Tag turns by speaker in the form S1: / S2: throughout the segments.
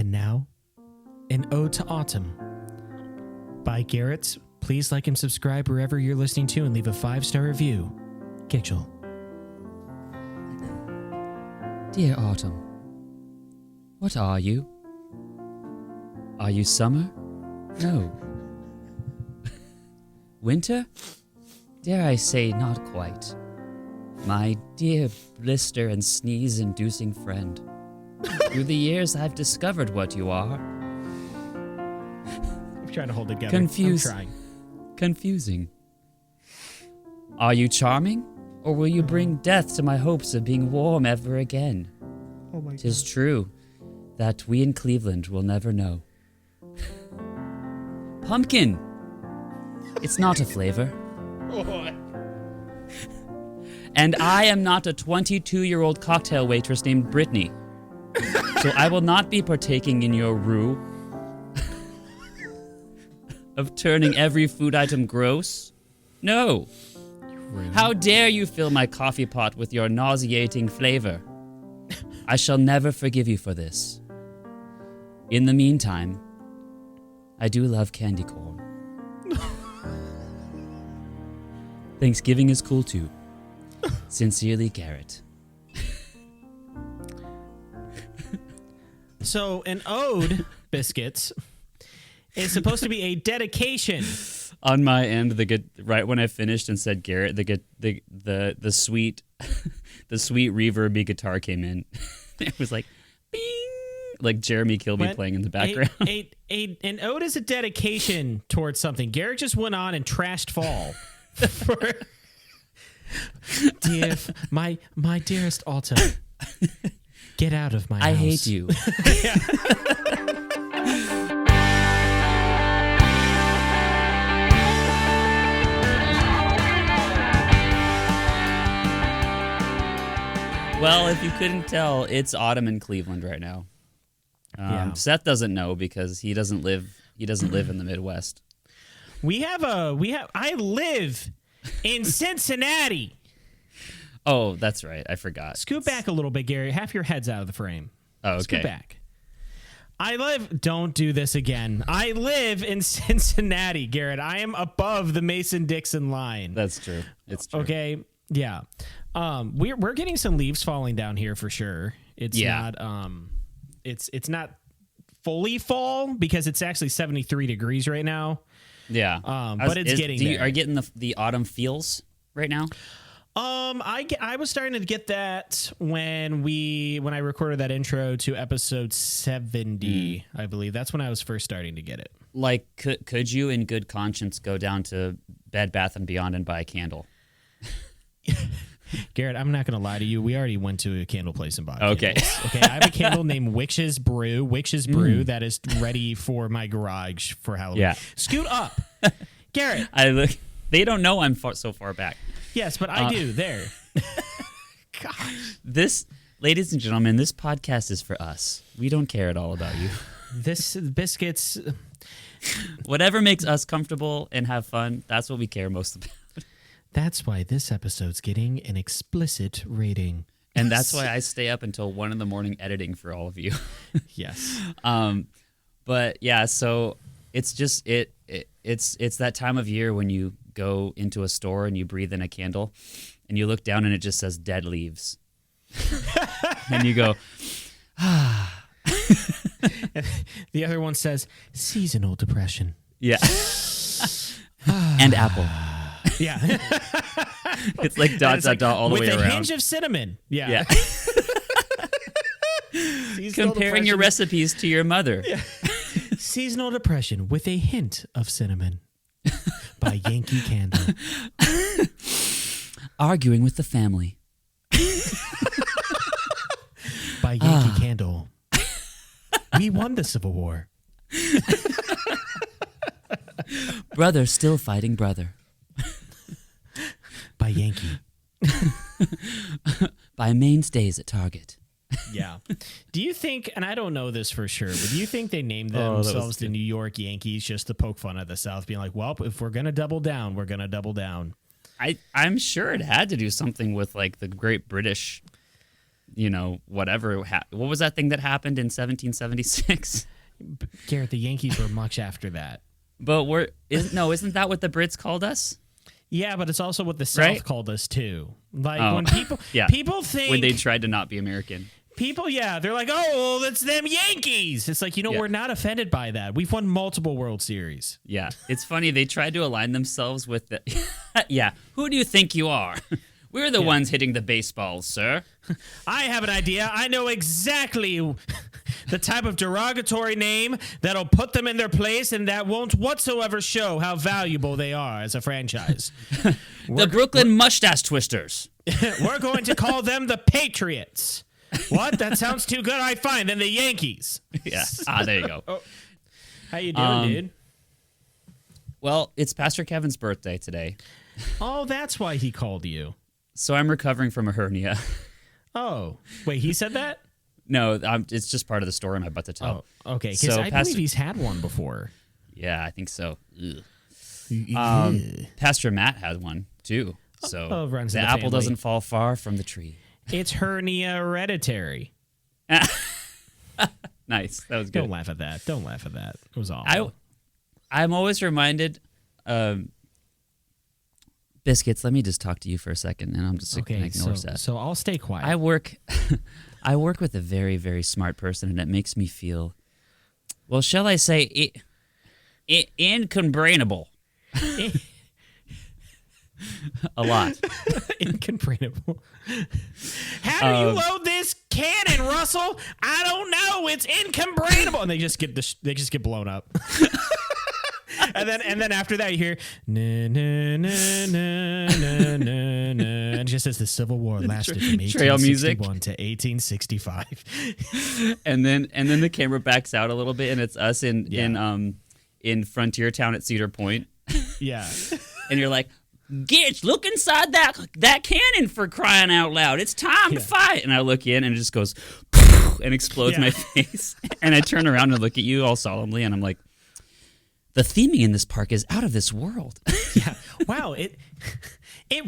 S1: And now, An Ode to Autumn by Garrett. Please like and subscribe wherever you're listening to and leave a 5-star review. Giggle.
S2: Dear Autumn, what are you? Are you summer? No. Winter? Dare I say not quite. My dear blister and sneeze-inducing friend. Through the years, I've discovered what you are.
S1: I'm trying to hold it together. I'm trying.
S2: Confusing. Are you charming? Or will you bring death to my hopes of being warm ever again?
S1: Oh my God.
S2: 'Tis true that we in Cleveland will never know. Pumpkin! It's not a flavor.
S1: What?
S2: And I am not a 22-year-old cocktail waitress named Brittany. So I will not be partaking in your ruse of turning every food item gross. No. How dare you fill my coffee pot with your nauseating flavor? I shall never forgive you for this. In the meantime, I do love candy corn. Thanksgiving is cool too. Sincerely, Garrett.
S1: So, an ode, Biscuits, is supposed to be a dedication.
S2: On my end, right when I finished and said Garrett, the sweet reverby guitar came in. It was like, bing, like Jeremy Kilby playing in the background.
S1: An ode is a dedication towards something. Garrett just went on and trashed Fall. My dearest Autumn, get out of my house.
S2: I hate you. Well, if you couldn't tell, it's autumn in Cleveland right now. Seth doesn't know because he doesn't live in the Midwest.
S1: I live in Cincinnati.
S2: Oh, that's right. I forgot.
S1: Scoot back a little bit, Gary. Half your head's out of the frame.
S2: Oh, okay.
S1: Scoot back. Don't do this again. I live in Cincinnati, Garrett. I am above the Mason-Dixon line.
S2: That's true. It's true.
S1: Okay. Yeah. We're getting some leaves falling down here for sure. It's not fully fall because it's actually 73 degrees right now.
S2: Yeah.
S1: But it's getting there.
S2: Are you getting the autumn feels right now?
S1: I was starting to get that when I recorded that intro to episode 70, I believe. That's when I was first starting to get it.
S2: Like, could you in good conscience go down to Bed Bath & Beyond and buy a candle?
S1: Garrett, I'm not going to lie to you. We already went to a candle place and bought
S2: okay.
S1: candles. Okay, I have a candle named Witch's Brew that is ready for my garage for Halloween.
S2: Yeah.
S1: Scoot up. Garrett.
S2: They don't know I'm so far back.
S1: Yes, but I do. There. Gosh.
S2: This, ladies and gentlemen, this podcast is for us. We don't care at all about you.
S1: This Biscuits.
S2: Whatever makes us comfortable and have fun, that's what we care most about.
S1: That's why this episode's getting an explicit rating.
S2: And that's why I stay up until 1 a.m. editing for all of you.
S1: Yes.
S2: But yeah, so it's just it's that time of year when you go into a store and you breathe in a candle and you look down and it just says dead leaves. And you go, ah.
S1: The other one says seasonal depression.
S2: Yeah. And apple.
S1: Yeah.
S2: It's like dot, dot, dot all the way around.
S1: With a hinge of cinnamon. Yeah.
S2: Comparing your recipes to your mother.
S1: Yeah. Seasonal depression with a hint of cinnamon by Yankee Candle.
S2: Arguing with the family.
S1: By Yankee Candle. We won the Civil War.
S2: Brother still fighting brother.
S1: By Yankee.
S2: By mainstays at Target.
S1: Yeah. Do you think, and I don't know this for sure, but do you think they named themselves the New York Yankees just to poke fun at the South, being like, well, if we're going to double down, we're going to double down?
S2: I'm sure it had to do something with like the Great British whatever. What was that thing that happened in 1776?
S1: Garrett, the Yankees were much after that.
S2: But isn't that what the Brits called us?
S1: Yeah, but it's also what the South called us too. Like when people think
S2: when they tried to not be American.
S1: People, they're like, oh, well, it's them Yankees. It's like, we're not offended by that. We've won multiple World Series.
S2: Yeah, it's funny. They tried to align themselves with the... Yeah, who do you think you are? We're the ones hitting the baseballs, sir.
S1: I have an idea. I know exactly the type of derogatory name that'll put them in their place and that won't whatsoever show how valuable they are as a franchise.
S2: The Brooklyn Mustache Twisters.
S1: We're going to call them the Patriots. What? That sounds too good. All right, fine. Then the Yankees.
S2: Yeah. There you go.
S1: Oh. How you doing, dude?
S2: Well, it's Pastor Kevin's birthday today.
S1: Oh, that's why he called you.
S2: So I'm recovering from a hernia.
S1: Oh. Wait, he said that?
S2: No, it's just part of the story I'm about to tell.
S1: Oh, okay. Because I believe he's had one before.
S2: Yeah, I think so. Pastor Matt had one, too. So the apple doesn't fall far from the tree.
S1: It's hernia hereditary.
S2: Nice. That was good.
S1: Don't laugh at that. It was awful.
S2: I'm always reminded... Biscuits, let me just talk to you for a second, and I'm just going to ignore Seth.
S1: So I'll stay quiet.
S2: I work with a very, very smart person, and it makes me feel, well, shall I say, incombrainable. A lot.
S1: Incomprehensible. How do you load this cannon, Russell? I don't know. It's incomprehensible. And they just get blown up. and then after that you hear na na na na na na na, and just as the Civil War lasted from 1861 to 1865.
S2: and then the camera backs out a little bit, and it's us in Frontier Town at Cedar Point.
S1: Yeah.
S2: And you're like, Gitch, look inside that cannon, for crying out loud. It's time to fight. And I look in, and it just goes and explodes my face. And I turn around and look at you all solemnly, and I'm like, the theming in this park is out of this world.
S1: Yeah. Wow. It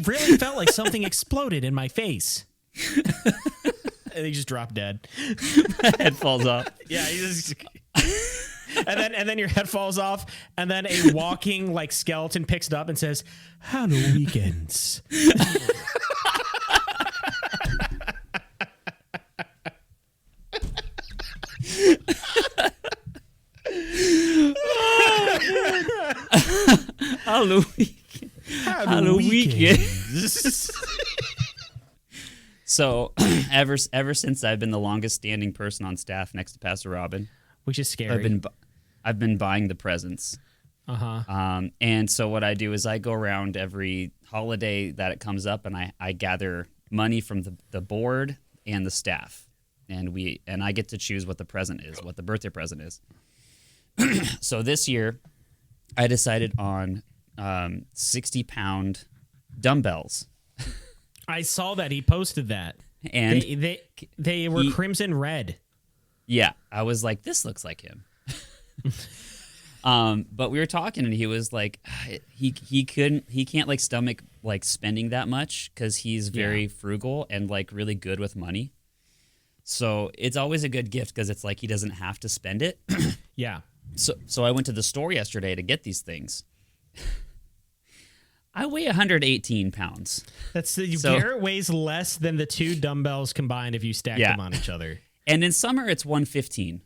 S1: really felt like something exploded in my face. And he just dropped dead.
S2: Head falls off.
S1: Yeah. And then your head falls off, and then a walking like skeleton picks it up and says, "Hello, weekends."
S2: Hello, weekend. So, ever since I've been the longest standing person on staff next to Pastor Robin,
S1: which is scary.
S2: I've been buying the presents. And so what I do is I go around every holiday that it comes up, and I gather money from the board and the staff, and I get to choose what the present is, what the birthday present is. So this year, I decided on 60-pound dumbbells.
S1: I saw that he posted that, and they were crimson red.
S2: Yeah, I was like, this looks like him. But we were talking, and he was like, he can't like stomach like spending that much because he's very frugal and like really good with money. So it's always a good gift because it's like he doesn't have to spend it.
S1: Yeah.
S2: So I went to the store yesterday to get these things. I weigh 118 pounds.
S1: Garrett weighs less than the two dumbbells combined if you stack them on each other.
S2: And in summer, it's 115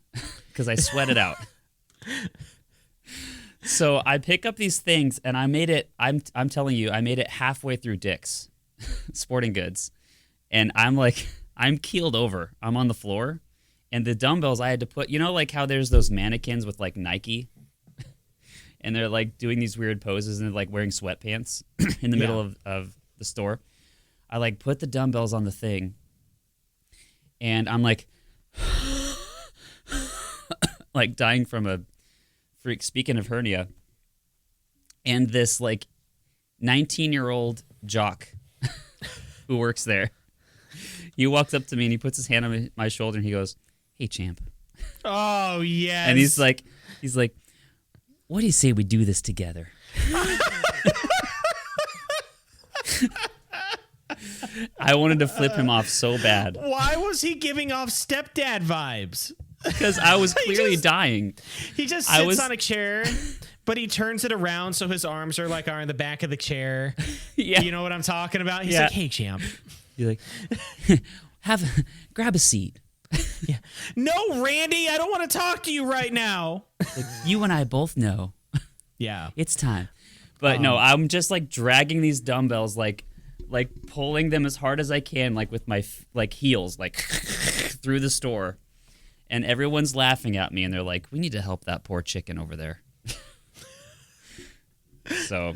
S2: because I sweat it out. So I pick up these things, and I made it. I'm telling you, I made it halfway through Dick's Sporting Goods, and I'm keeled over. I'm on the floor, and the dumbbells I had to put. You know, like how there's those mannequins with like Nike, and they're like doing these weird poses and they're like wearing sweatpants in the middle of the store. I like put the dumbbells on the thing, and I'm like. Like dying from a freak. Speaking of hernia, and this like 19-year-old jock who works there, he walks up to me and he puts his hand on my shoulder and he goes, "Hey, champ."
S1: Oh yes.
S2: And he's like, "What do you say we do this together?" I wanted to flip him off so bad.
S1: Why was he giving off stepdad vibes?
S2: Because I was clearly dying.
S1: He just sits on a chair, but he turns it around so his arms are in the back of the chair.
S2: Yeah.
S1: You know what I'm talking about? He's like, hey, champ.
S2: You're like, grab a seat.
S1: Yeah. No, Randy, I don't want to talk to you right now.
S2: Like, you and I both know.
S1: Yeah.
S2: It's time. But no, I'm just like dragging these dumbbells, like pulling them as hard as I can, like with my heels, like through the store. And everyone's laughing at me, and they're like, we need to help that poor chicken over there. So,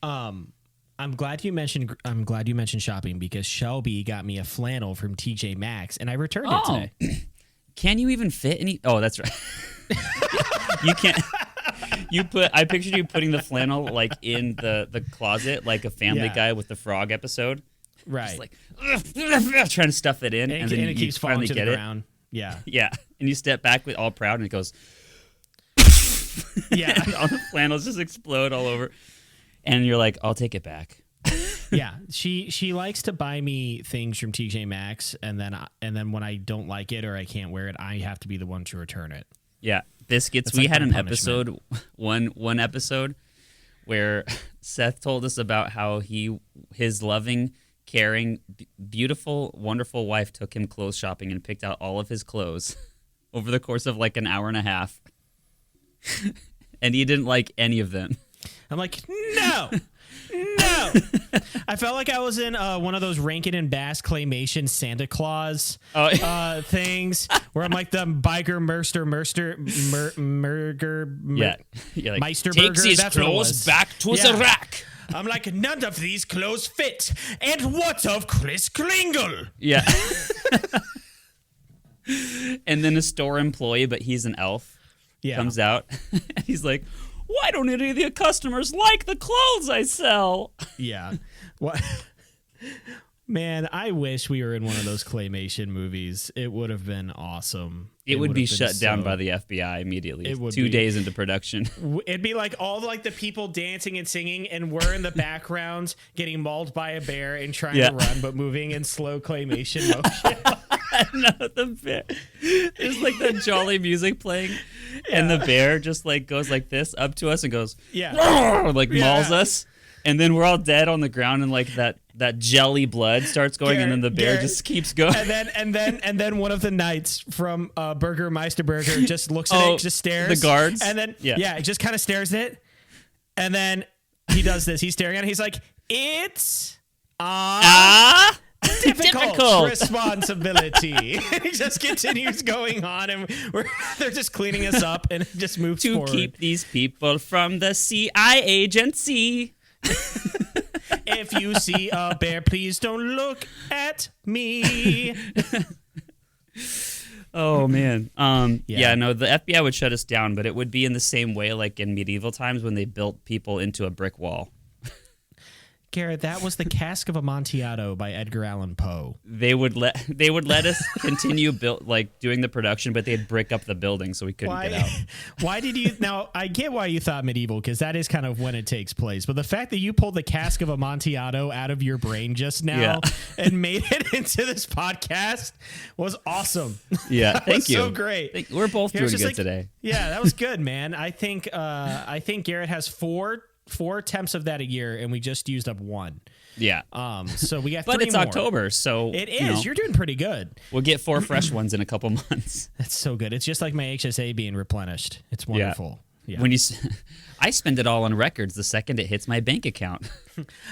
S1: I'm glad you mentioned shopping because Shelby got me a flannel from TJ Maxx, and I returned it today.
S2: Can you even fit any? Oh, that's right. You can't. I pictured you putting the flannel like in the closet, like a Family Guy with the frog episode.
S1: Right.
S2: Just like trying to stuff it in, and then
S1: it keeps falling to the ground. Yeah.
S2: Yeah. And you step back with all proud, and it goes.
S1: Yeah.
S2: And all the flannels just explode all over. And you're like, I'll take it back.
S1: Yeah. She likes to buy me things from TJ Maxx, and then when I don't like it or I can't wear it, I have to be the one to return it.
S2: Yeah. Biscuits.
S1: That's
S2: we
S1: like
S2: had
S1: my
S2: an episode, one episode where Seth told us about how his loving, caring, beautiful, wonderful wife took him clothes shopping and picked out all of his clothes over the course of like an hour and a half. And he didn't like any of them. I'm like, no.
S1: I felt like I was in one of those Rankin and Bass claymation Santa Claus things where I'm like the biker
S2: like,
S1: Meister
S2: takes
S1: Burger.
S2: his
S1: That's what it
S2: clothes
S1: was.
S2: back to the rack.
S1: I'm like, none of these clothes fit. And what of Chris Kringle?
S2: Yeah. And then a store employee, but he's an elf, comes out. And he's like, why don't any of the customers like the clothes I sell?
S1: Yeah. What? Man, I wish we were in one of those claymation movies. It would have been awesome.
S2: It would be shut down by the FBI immediately.
S1: It would
S2: 2 days into production.
S1: It'd be like all the people dancing and singing, and we're in the background getting mauled by a bear and trying to run, but moving in slow claymation motion.
S2: No, the bear. There's like that jolly music playing, and the bear just like goes like this up to us and goes, mauls us, and then we're all dead on the ground, and like that jelly blood starts going, and then the bear just keeps going.
S1: And then one of the knights from Meister Burger just looks at it, just stares.
S2: The guards,
S1: and then it just kind of stares at it, and then he does this. He's staring at it. He's like, it's difficult responsibility. He just continues going on, and they're just cleaning us up, and it just moves forward.
S2: To keep these people from the CIA agency.
S1: If you see a bear, please don't look at me.
S2: Oh, man. No, the FBI would shut us down, but it would be in the same way like in medieval times when they built people into a brick wall.
S1: Garrett, that was The Cask of Amontillado by Edgar Allan Poe.
S2: They would let us continue doing the production, but they'd brick up the building so we couldn't get out.
S1: Why did you? Now I get why you thought medieval, because that is kind of when it takes place. But the fact that you pulled The Cask of Amontillado out of your brain just now and made it into this podcast was awesome.
S2: Yeah, thank you.
S1: So great.
S2: We're both doing good today.
S1: Yeah, that was good, man. I think Garrett has four attempts of that a year, and we just used up one.
S2: Yeah.
S1: So we got 3 more.
S2: But it's October, so
S1: it is. You're doing pretty good.
S2: We'll get 4 fresh ones in a couple months.
S1: That's so good. It's just like my HSA being replenished. It's wonderful. Yeah.
S2: When I spend it all on records the second it hits my bank account.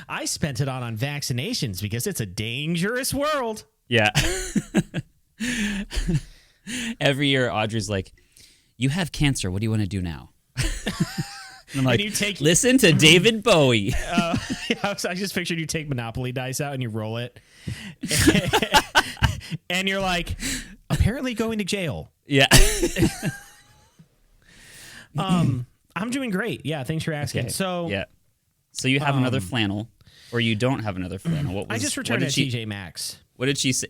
S1: I spent it on vaccinations because it's a dangerous world.
S2: Yeah. Every year, Audrey's like, "You have cancer. What do you want to do now?" I'm like, listen to David Bowie.
S1: I just pictured you take Monopoly dice out and you roll it. And you're like, apparently going to jail.
S2: Yeah.
S1: I'm doing great. Yeah, thanks for asking.
S2: Okay. So you have another flannel, or you don't have another flannel.
S1: I just returned it at TJ Maxx.
S2: What did she say?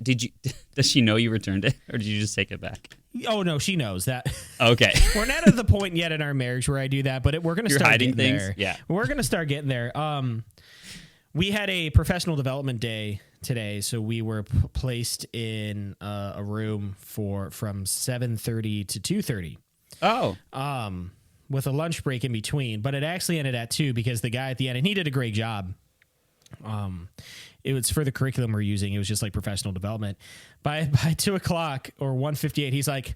S2: Does she know you returned it, or did you just take it back?
S1: Oh no, she knows that.
S2: Okay.
S1: We're not at the point yet in our marriage where I do that, but we're going to start
S2: hiding
S1: getting
S2: things.
S1: there.
S2: Yeah,
S1: we're going to start getting there. we had a professional development day today, so we were placed in a room from 7:30 to 2:30.
S2: Oh.
S1: With a lunch break in between, but it actually ended at 2 because the guy at the end, and he did a great job. It was for the curriculum we're using. It was just like professional development. By 2 o'clock or 1:58, he's like,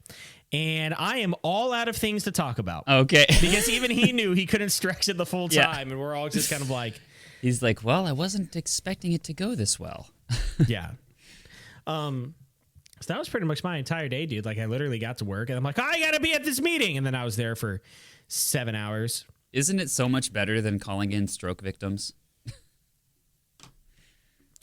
S1: and I am all out of things to talk about.
S2: Okay.
S1: Because even he knew he couldn't stretch it the full time.
S2: Yeah.
S1: And we're all just kind of like.
S2: He's like, well, I wasn't expecting it to go this well.
S1: Yeah. So that was pretty much my entire day, dude. Like I literally got to work and I'm like, I got to be at this meeting. And then I was there for 7 hours.
S2: Isn't it so much better than calling in stroke victims?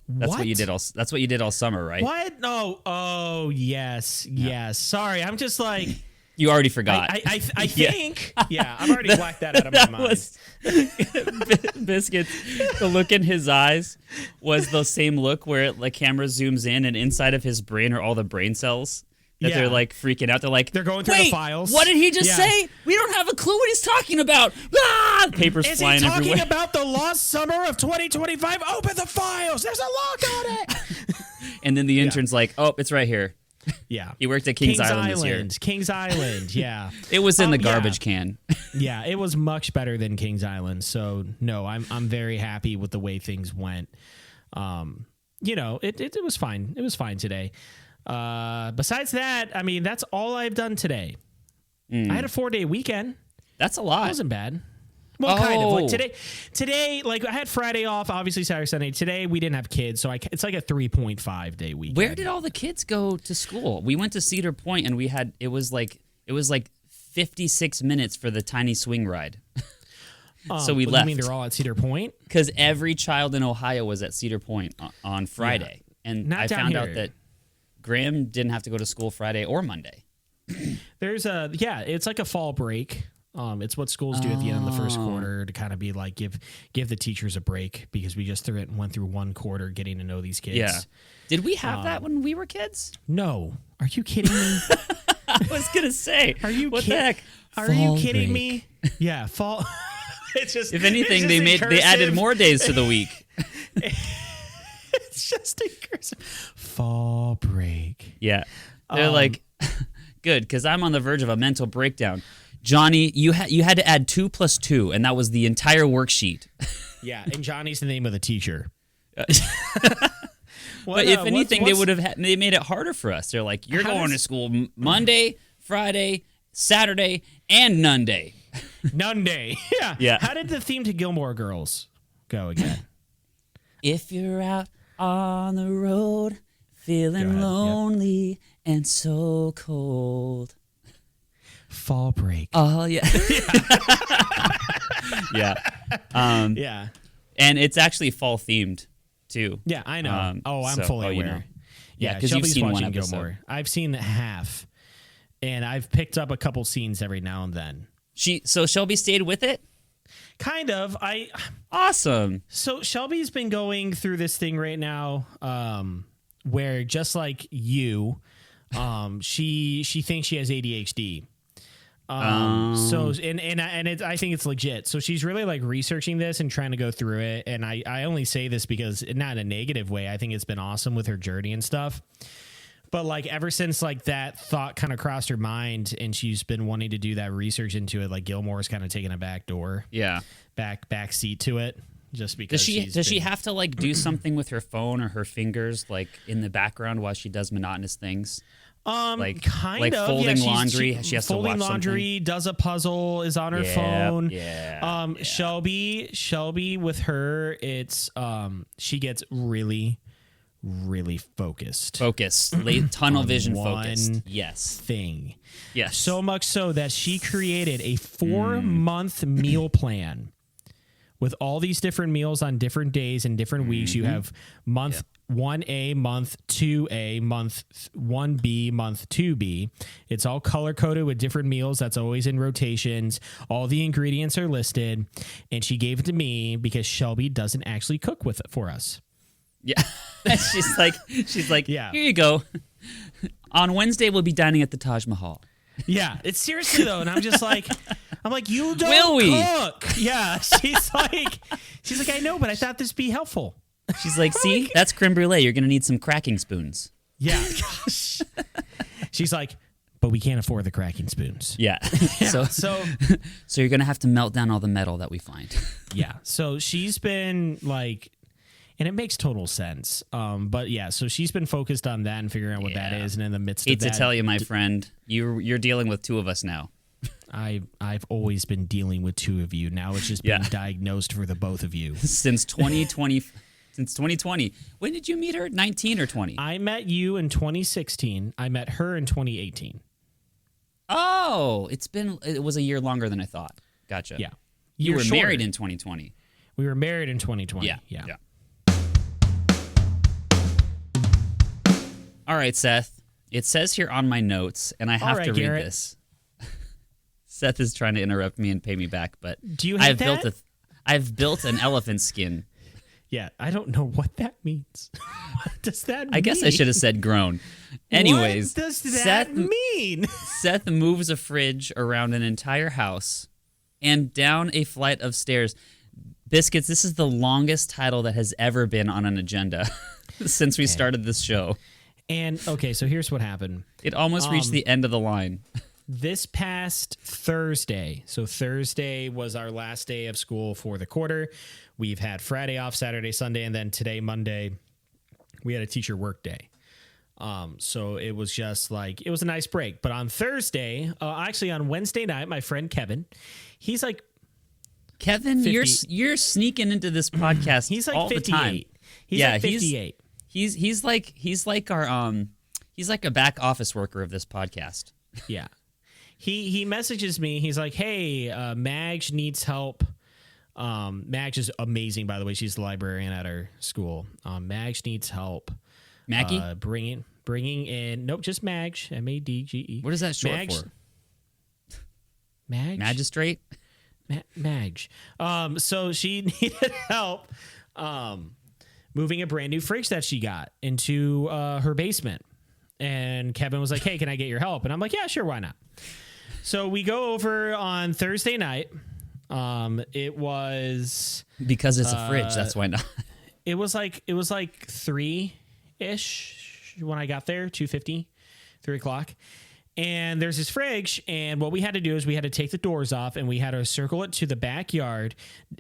S2: That's what you did all. That's what you did all summer, right?
S1: What? No. Oh, yes. Yes. Sorry. I'm just like.
S2: You already forgot.
S1: I think. Yeah. I've already blacked that out of my mind.
S2: Biscuits. The look in his eyes was the same look where the camera zooms in and inside of his brain are all the brain cells. That they're like freaking out. They're like,
S1: they're going through the files.
S2: What did he just say? We don't have a clue what he's talking about. Ah! Papers flying everywhere.
S1: Is he talking about the lost summer of 2025? Open the files. There's a lock on it.
S2: And then the intern's like, oh, it's right here.
S1: Yeah.
S2: He worked at Kings Island this year.
S1: Kings Island. Yeah.
S2: It was in the garbage can.
S1: Yeah, it was much better than Kings Island. So no, I'm very happy with the way things went. It was fine. It was fine today. Besides that, I mean, that's all I've done today. I had a 4-day weekend.
S2: That's a lot.
S1: It wasn't bad. Well, kind of. Like today, like I had Friday off, obviously Saturday, Sunday. Today we didn't have kids, so it's like a 3.5 day weekend.
S2: Where did all the kids go to school? We went to Cedar Point, and it was like 56 minutes for the tiny swing ride. So we left.
S1: You mean they're all at Cedar Point?
S2: Because every child in Ohio was at Cedar Point on Friday, and I found out that Graham didn't have to go to school Friday or Monday.
S1: There's it's like a fall break. It's what schools do at the end of the first quarter to kind of be like give the teachers a break because we just went through one quarter getting to know these kids.
S2: Yeah. Did we have that when we were kids?
S1: No. Are you kidding me?
S2: I was gonna say.
S1: Are you
S2: what the heck?
S1: Are you kidding me? Yeah, fall. It's just.
S2: If anything, they added more days to the week.
S1: It's just a cursive. Fall break.
S2: Yeah. They're like, good, because I'm on the verge of a mental breakdown. Johnny, you had to add 2 + 2, and that was the entire worksheet.
S1: Yeah, and Johnny's the name of the teacher.
S2: But if anything, they made it harder for us. They're like, you're going to school Monday, Friday, Saturday, and Nunday.
S1: Nunday. Yeah. How did the theme to Gilmore Girls go again?
S2: If you're out on the road, feeling lonely and so cold.
S1: Fall break.
S2: Oh, yeah. Yeah.
S1: Yeah.
S2: And it's actually fall themed, too.
S1: Yeah, I know. I'm fully aware.
S2: You know. Yeah, because
S1: Shelby's
S2: you've seen
S1: watching
S2: one episode.
S1: Gilmore. I've seen half, and I've picked up a couple scenes every now and then.
S2: So Shelby stayed with it?
S1: Kind of.
S2: Awesome.
S1: So Shelby's been going through this thing right now, where just like you, she thinks she has ADHD. I think it's legit. So she's really like researching this and trying to go through it. And I only say this because not in a negative way. I think it's been awesome with her journey and stuff. But like ever since like that thought kind of crossed her mind and she's been wanting to do that research into it, like Gilmore's kind of taking a back door. Yeah. Back seat to it. Just because
S2: does she have to like do something with her phone or her fingers like in the background while she does monotonous things?
S1: Kind of
S2: folding laundry. She has to watch
S1: folding laundry,
S2: something.
S1: Does a puzzle, is on her phone.
S2: Yeah.
S1: Shelby with her, it's she gets really focused.
S2: Tunnel vision focused. Yes.
S1: Thing.
S2: Yes.
S1: So much so that she created a 4-month meal plan with all these different meals on different days and different weeks. You have month 1A, month 2A, month 1B, month 2B. It's all color coded with different meals. That's always in rotations. All the ingredients are listed. And she gave it to me because Shelby doesn't actually cook with it for us.
S2: Yeah. she's like, yeah. Here you go. On Wednesday, we'll be dining at the Taj Mahal.
S1: Yeah, it's seriously though. And I'm just like, I'm like, you don't
S2: Will we?
S1: cook. Yeah. She's like, I know, but I thought this would be helpful.
S2: She's like, see, that's creme brulee. You're going to need some cracking spoons.
S1: Yeah. Gosh. She's like, but we can't afford the cracking spoons.
S2: Yeah.
S1: So
S2: So you're going to have to melt down all the metal that we find.
S1: yeah. So she's been like, and it makes total sense. But yeah, so she's been focused on that and figuring out what that is. And in the midst
S2: Hate
S1: of that,
S2: to tell you, my friend, you're dealing with two of us now.
S1: I've always been dealing with two of you. Now it's just been diagnosed for the both of you.
S2: Since 2020. Since 2020. When did you meet her? 19 or 20?
S1: I met you in 2016. I met her in 2018.
S2: Oh, it was a year longer than I thought. Gotcha.
S1: Yeah.
S2: You were married in 2020.
S1: We were married in 2020.
S2: Yeah.
S1: Yeah.
S2: All right, Seth. It says here on my notes, and I have to read
S1: Garrett.
S2: this. Seth is trying to interrupt me and pay me back, but
S1: Do you hate that?
S2: I've built an elephant skin.
S1: Yeah, I don't know what that means. What does that mean?
S2: I guess I should have said grown. Anyways,
S1: what does that mean?
S2: Seth moves a fridge around an entire house and down a flight of stairs. Biscuits, this is the longest title that has ever been on an agenda since we started this show.
S1: And, okay, so here's what happened.
S2: It almost reached the end of the line.
S1: This past Thursday, so Thursday was our last day of school for the quarter. We've had Friday off, Saturday, Sunday, and then today, Monday, we had a teacher work day. So it was just like, it was a nice break. But on Thursday, actually on Wednesday night, my friend Kevin, he's like,
S2: Kevin,
S1: 50.
S2: you're sneaking into this podcast
S1: he's like
S2: all
S1: 58.
S2: the time.
S1: He's like 58.
S2: He's like our he's like a back office worker of this podcast.
S1: Yeah. He messages me. He's like, hey, Madge needs help. Madge is amazing, by the way. She's the librarian at our school. Madge needs help.
S2: Maggie?
S1: Bringing in, nope, just Madge, M-A-D-G-E.
S2: What is that short
S1: Madge,
S2: for?
S1: Madge?
S2: Magistrate?
S1: Madge. So she needed help moving a brand new fridge that she got into her basement. And Kevin was like, hey, can I get your help? And I'm like, yeah, sure, why not? So we go over on Thursday night. It was
S2: Because it's a fridge, that's why not.
S1: It was like 3-ish when I got there, 2:50, 3 o'clock. And there's this fridge, and what we had to do is we had to take the doors off, and we had to circle it to the backyard,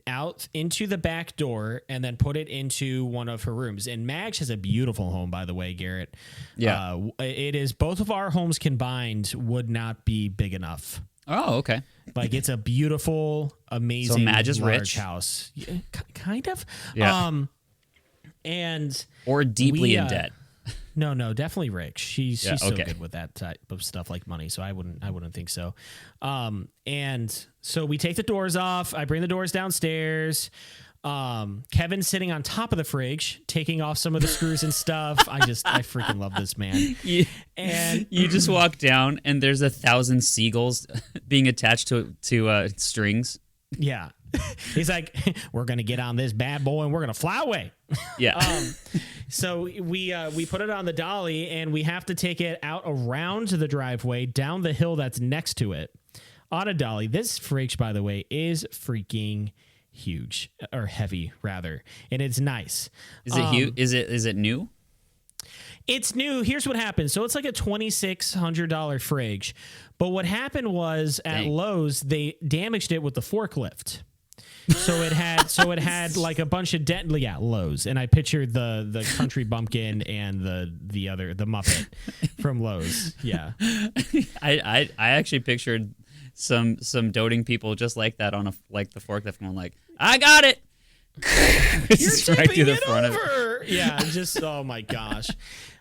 S1: out into the back door, and then put it into one of her rooms. And Madge has a beautiful home, by the way, Garrett.
S2: Yeah.
S1: It is, both of our homes combined would not be big enough.
S2: Oh, okay.
S1: Like, it's a beautiful, amazing,
S2: Madge is
S1: large
S2: rich?
S1: house. Yeah, kind of.
S2: Yeah.
S1: And
S2: Or deeply in debt.
S1: No, definitely rich. She's so
S2: okay.
S1: good with that type of stuff like money. So I wouldn't think so. And so we take the doors off. I bring the doors downstairs. Kevin's sitting on top of the fridge, taking off some of the screws and stuff. I freaking love this man. And
S2: You just walk down and there's 1,000 seagulls being attached to strings.
S1: yeah, he's like, we're going to get on this bad boy and we're going to fly away.
S2: Yeah.
S1: So we put it on the dolly and we have to take it out around the driveway, down the hill that's next to it on a dolly. This fridge, by the way, is freaking huge, or heavy rather, and it's nice.
S2: Is it huge? Is it new?
S1: It's new. Here's what happened. So it's like a $2,600 fridge, but what happened was at Lowe's they damaged it with the forklift. So it had like a bunch of Lowe's, and I pictured the country bumpkin and the Muppet from Lowe's. Yeah,
S2: I actually pictured some doting people just like that on the forklift going like, I got it.
S1: You're
S2: right through the
S1: it
S2: front
S1: over.
S2: of it.
S1: Yeah, just oh my gosh.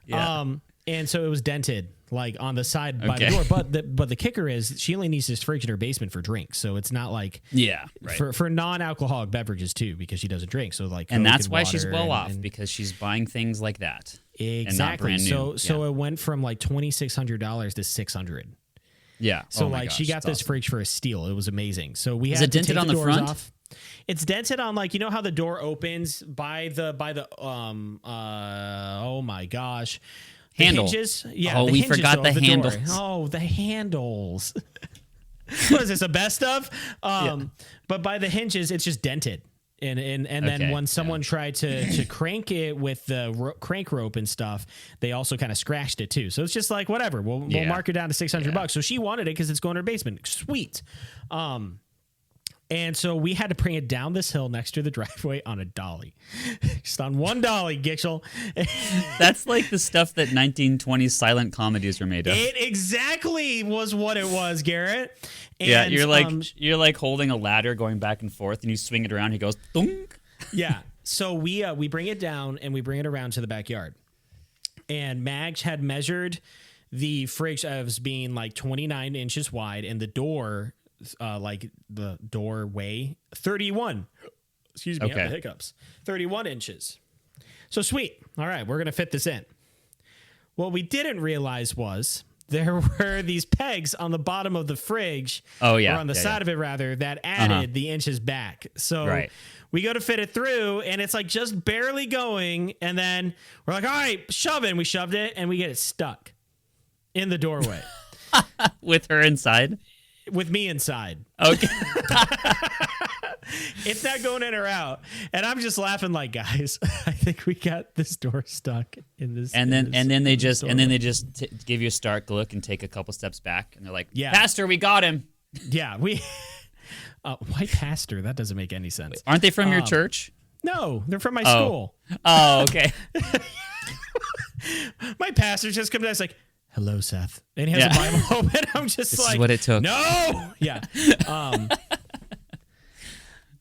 S2: Yeah.
S1: And so it was dented like on the side by the door. But the kicker is she only needs this fridge in her basement for drinks, so it's not like
S2: right.
S1: for non-alcoholic beverages too, because she doesn't drink. So like,
S2: and
S1: Coke
S2: that's why she's
S1: water
S2: well off,
S1: and
S2: because she's buying things like that.
S1: Exactly.
S2: And not brand new.
S1: So it went from like $2,600 to $600.
S2: Yeah.
S1: So
S2: oh my
S1: like
S2: gosh,
S1: she got this
S2: awesome.
S1: fridge for a steal. It was amazing. So we
S2: Is
S1: had
S2: it
S1: to
S2: dented
S1: take
S2: on
S1: the
S2: the
S1: doors
S2: front?
S1: off. It's dented on, like, you know how the door opens by the oh my gosh. The
S2: handle.
S1: hinges. Yeah.
S2: Oh,
S1: the
S2: we
S1: hinges
S2: forgot
S1: of
S2: the
S1: door.
S2: handles.
S1: Oh, the handles. what is this, a best of?
S2: Yeah.
S1: But by the hinges, it's just dented. And then when someone tried to crank it with the crank rope and stuff, they also kind of scratched it too. So it's just like, whatever. We'll mark it down to $600. So she wanted it because it's going to her basement. Sweet. And so we had to bring it down this hill next to the driveway on a dolly. Just on one dolly, Gitchell.
S2: That's like the stuff that 1920s silent comedies were made of.
S1: It exactly was what it was, Garrett. And,
S2: yeah, you're like holding a ladder going back and forth, and you swing it around. He goes, thunk.
S1: Yeah. So we bring it down and we bring it around to the backyard. And Madge had measured the fridge as being like 29 inches wide, and the door, like the doorway, 31. Excuse me, I have the hiccups. 31 inches. So sweet. All right, we're gonna fit this in. What we didn't realize was there were these pegs on the bottom of the fridge, or on the side of it rather, that added the inches back. So we go to fit it through, and it's like just barely going, and then we're like, all right, shove it. And we shoved it, and we get it stuck in the doorway.
S2: With her inside?
S1: With me inside.
S2: Okay.
S1: It's not going in or out. And I'm just laughing like, guys, I think we got this door stuck in this.
S2: And then they just give you a stark look and take a couple steps back, and they're like, Pastor, we got him.
S1: Yeah, why pastor? That doesn't make any sense.
S2: Aren't they from your church?
S1: No, they're from my school.
S2: Oh, okay.
S1: My pastor just comes out, it's like, hello, Seth. And he has a Bible open. I'm just
S2: this
S1: like,
S2: is what it took.
S1: No. Yeah.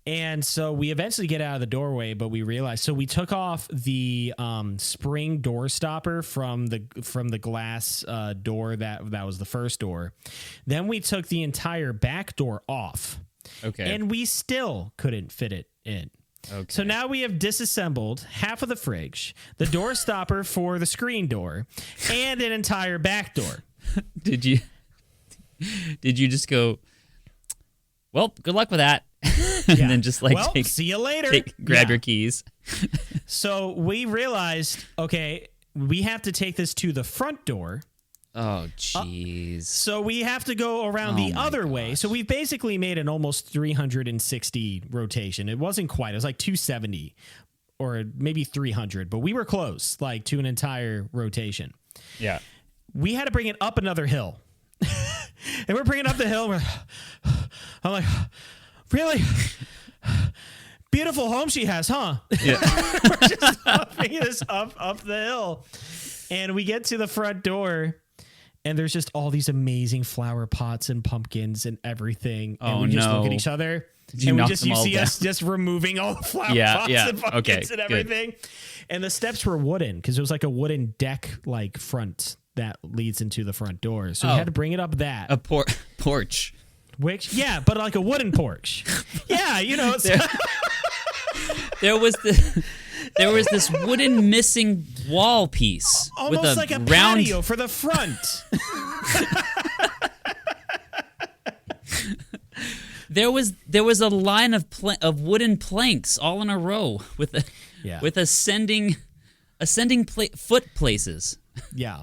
S1: And so we eventually get out of the doorway, but we realized, so we took off the spring door stopper from the glass door that was the first door. Then we took the entire back door off.
S2: Okay.
S1: And we still couldn't fit it in. Okay. So now we have disassembled half of the fridge, the door stopper for the screen door, and an entire back door.
S2: Did you just go, well, good luck with that? And then just like,
S1: see you later.
S2: Grab your keys.
S1: So we realized, okay, we have to take this to the front door.
S2: Oh, jeez.
S1: So we have to go around the other way. So we basically made an almost 360 rotation. It wasn't quite. It was like 270 or maybe 300, but we were close, like to an entire rotation.
S2: Yeah.
S1: We had to bring it up another hill. And we're bringing up the hill. I'm like, really? Beautiful home she has, huh? Yeah. We're just bringing this up the hill. And we get to the front door, and there's just all these amazing flower pots and pumpkins and everything. And we just look at each other, and you see us just removing all the flower pots and pumpkins and everything. Good. And the steps were wooden because it was like a wooden deck like front that leads into the front door. So we had to bring it up that.
S2: A porch.
S1: Which, but like a wooden porch. Yeah, you know.
S2: There was this wooden missing wall piece.
S1: Almost
S2: with
S1: like a
S2: round
S1: patio for the front.
S2: There was a line of wooden planks all in a row with ascending foot places.
S1: Yeah.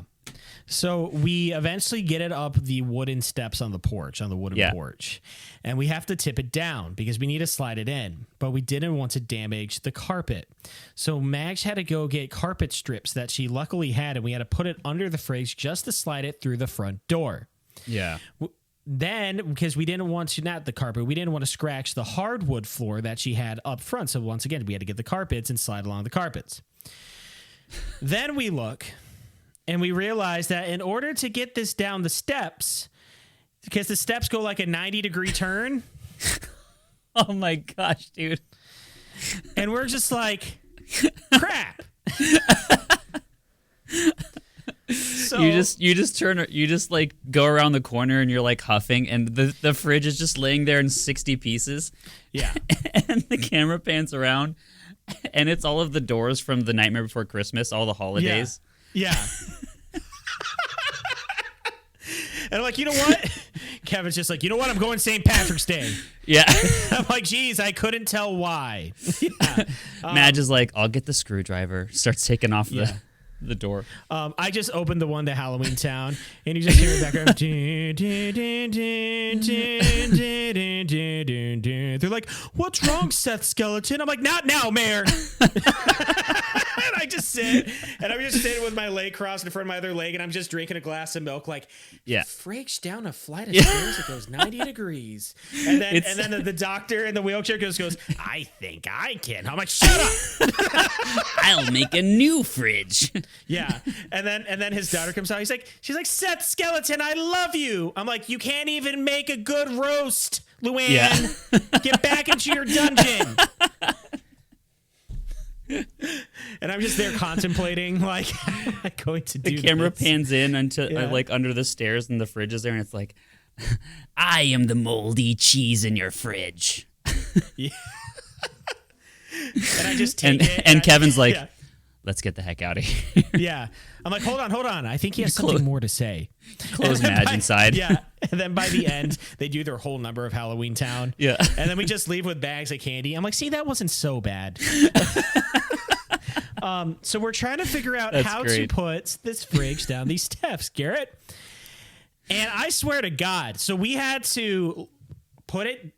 S1: So we eventually get it up the wooden steps on the porch, and we have to tip it down because we need to slide it in, but we didn't want to damage the carpet. So Madge had to go get carpet strips that she luckily had, and we had to put it under the fridge just to slide it through the front door.
S2: Yeah.
S1: Then, because we didn't want to scratch the hardwood floor that she had up front. So once again, we had to get the carpets and slide along the carpets. Then we look, and we realize that in order to get this down the steps, because the steps go like a 90-degree turn.
S2: Oh my gosh, dude.
S1: And we're just like, crap. So
S2: you just like go around the corner and you're like huffing, and the fridge is just laying there in 60 pieces.
S1: Yeah.
S2: And the camera pans around, and it's all of the doors from The Nightmare Before Christmas, all the holidays.
S1: Yeah. And I'm like, you know what? Kevin's just like, you know what? I'm going St. Patrick's Day.
S2: Yeah.
S1: I'm like, geez, I couldn't tell why. Yeah.
S2: Madge is like, I'll get the screwdriver. Starts taking off The door.
S1: I just opened the one to Halloween Town, and you just hear it back up. Dun, dun, dun, dun, dun, dun, dun, dun, dun, dun. They're like, "What's wrong, Seth Skeleton?" I'm like, "Not now, Mayor." And I just sit, and I'm just sitting with my leg crossed in front of my other leg, and I'm just drinking a glass of milk, like, "Frakes down a flight of stairs, it goes 90 degrees." And then the doctor in the wheelchair goes, "I think I can." I'm like, "Shut up."
S2: I'll make a new fridge.
S1: Yeah. And then his daughter comes out. She's like, "Seth Skeleton, I love you." I'm like, "You can't even make a good roast, Luann. Yeah. Get back into your dungeon." And I'm just there contemplating, like, how am I going to do
S2: The camera
S1: this?
S2: pans in until like under the stairs, and the fridge is there, and it's like, "I am the moldy cheese in your fridge."
S1: Yeah. And I just take it.
S2: And Kevin's like, "Let's get the heck out of here."
S1: Yeah. I'm like, hold on. I think he has something more to say.
S2: Close Madge inside.
S1: Yeah. And then by the end, they do their whole number of Halloween Town.
S2: Yeah.
S1: And then we just leave with bags of candy. I'm like, see, that wasn't so bad. So we're trying to figure out how to put this fridge down these steps, Garrett. And I swear to God, so we had to put it.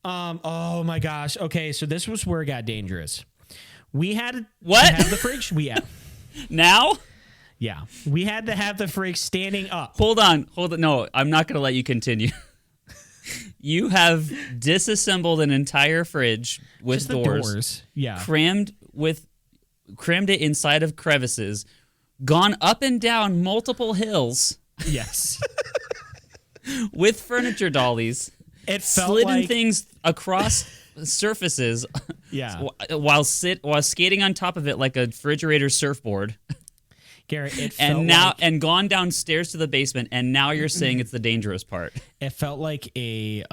S1: Oh my gosh. Okay, so this was where it got dangerous. We had to have the fridge.
S2: Now?
S1: Yeah, we had to have the fridge standing up.
S2: Hold on. No, I'm not going to let you continue. You have disassembled an entire fridge with doors.
S1: Yeah.
S2: Crammed it inside of crevices, gone up and down multiple hills.
S1: Yes.
S2: With furniture dollies.
S1: It felt
S2: slidden
S1: like
S2: things across surfaces.
S1: Yeah.
S2: While skating on top of it like a refrigerator surfboard.
S1: Garrett, it felt
S2: and gone downstairs to the basement, and now you're saying it's the dangerous part.
S1: It felt like a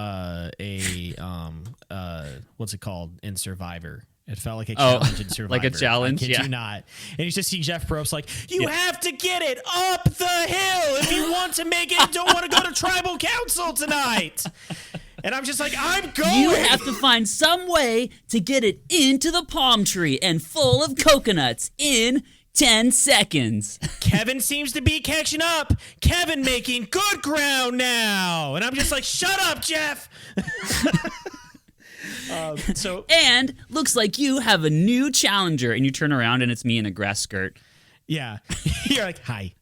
S1: what's it called in Survivor? It felt like a challenge in Survivor.
S2: Like a challenge,
S1: I kid you not. And you just see Jeff Probst like, "You have to get it up the hill if you want to make it. You don't want to go to tribal council tonight." And I'm just like, "I'm going."
S2: You have to find some way to get it into the palm tree and full of coconuts in 10 seconds.
S1: Kevin seems to be catching up. Kevin making good ground now. And I'm just like, "Shut up, Jeff."
S2: And looks like you have a new challenger. And you turn around and it's me in a grass skirt.
S1: Yeah. You're like, "Hi."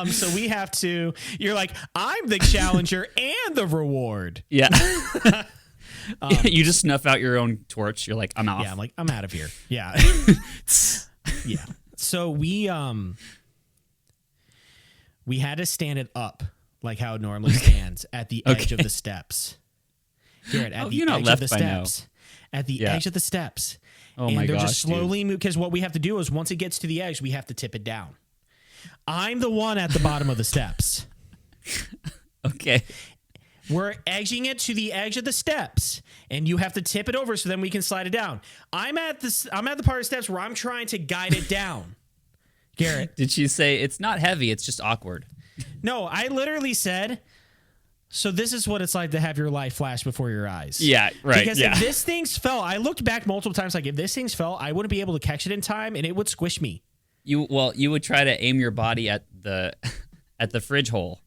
S1: So we have to, you're like, "I'm the challenger and the reward."
S2: Yeah. You just snuff out your own torch. You're like, "I'm off."
S1: Yeah, I'm like, "I'm out of here." Yeah. Yeah. So we had to stand it up like how it normally stands at the edge of the steps. Garrett, at the edge of the steps. At the edge of the steps.
S2: Oh my gosh.
S1: And they're just slowly moving, because what we have to do is once it gets to the edge, we have to tip it down. I'm the one at the bottom of the steps.
S2: Okay.
S1: We're edging it to the edge of the steps, and you have to tip it over so then we can slide it down. I'm at the part of the steps where I'm trying to guide it down. Garrett.
S2: Did she say it's not heavy, it's just awkward?
S1: No, I literally said, "So this is what it's like to have your life flash before your eyes."
S2: Yeah, right.
S1: Because if this thing's fell, I looked back multiple times, like, if this thing's fell, I wouldn't be able to catch it in time, and it would squish me.
S2: You would try to aim your body at the fridge hole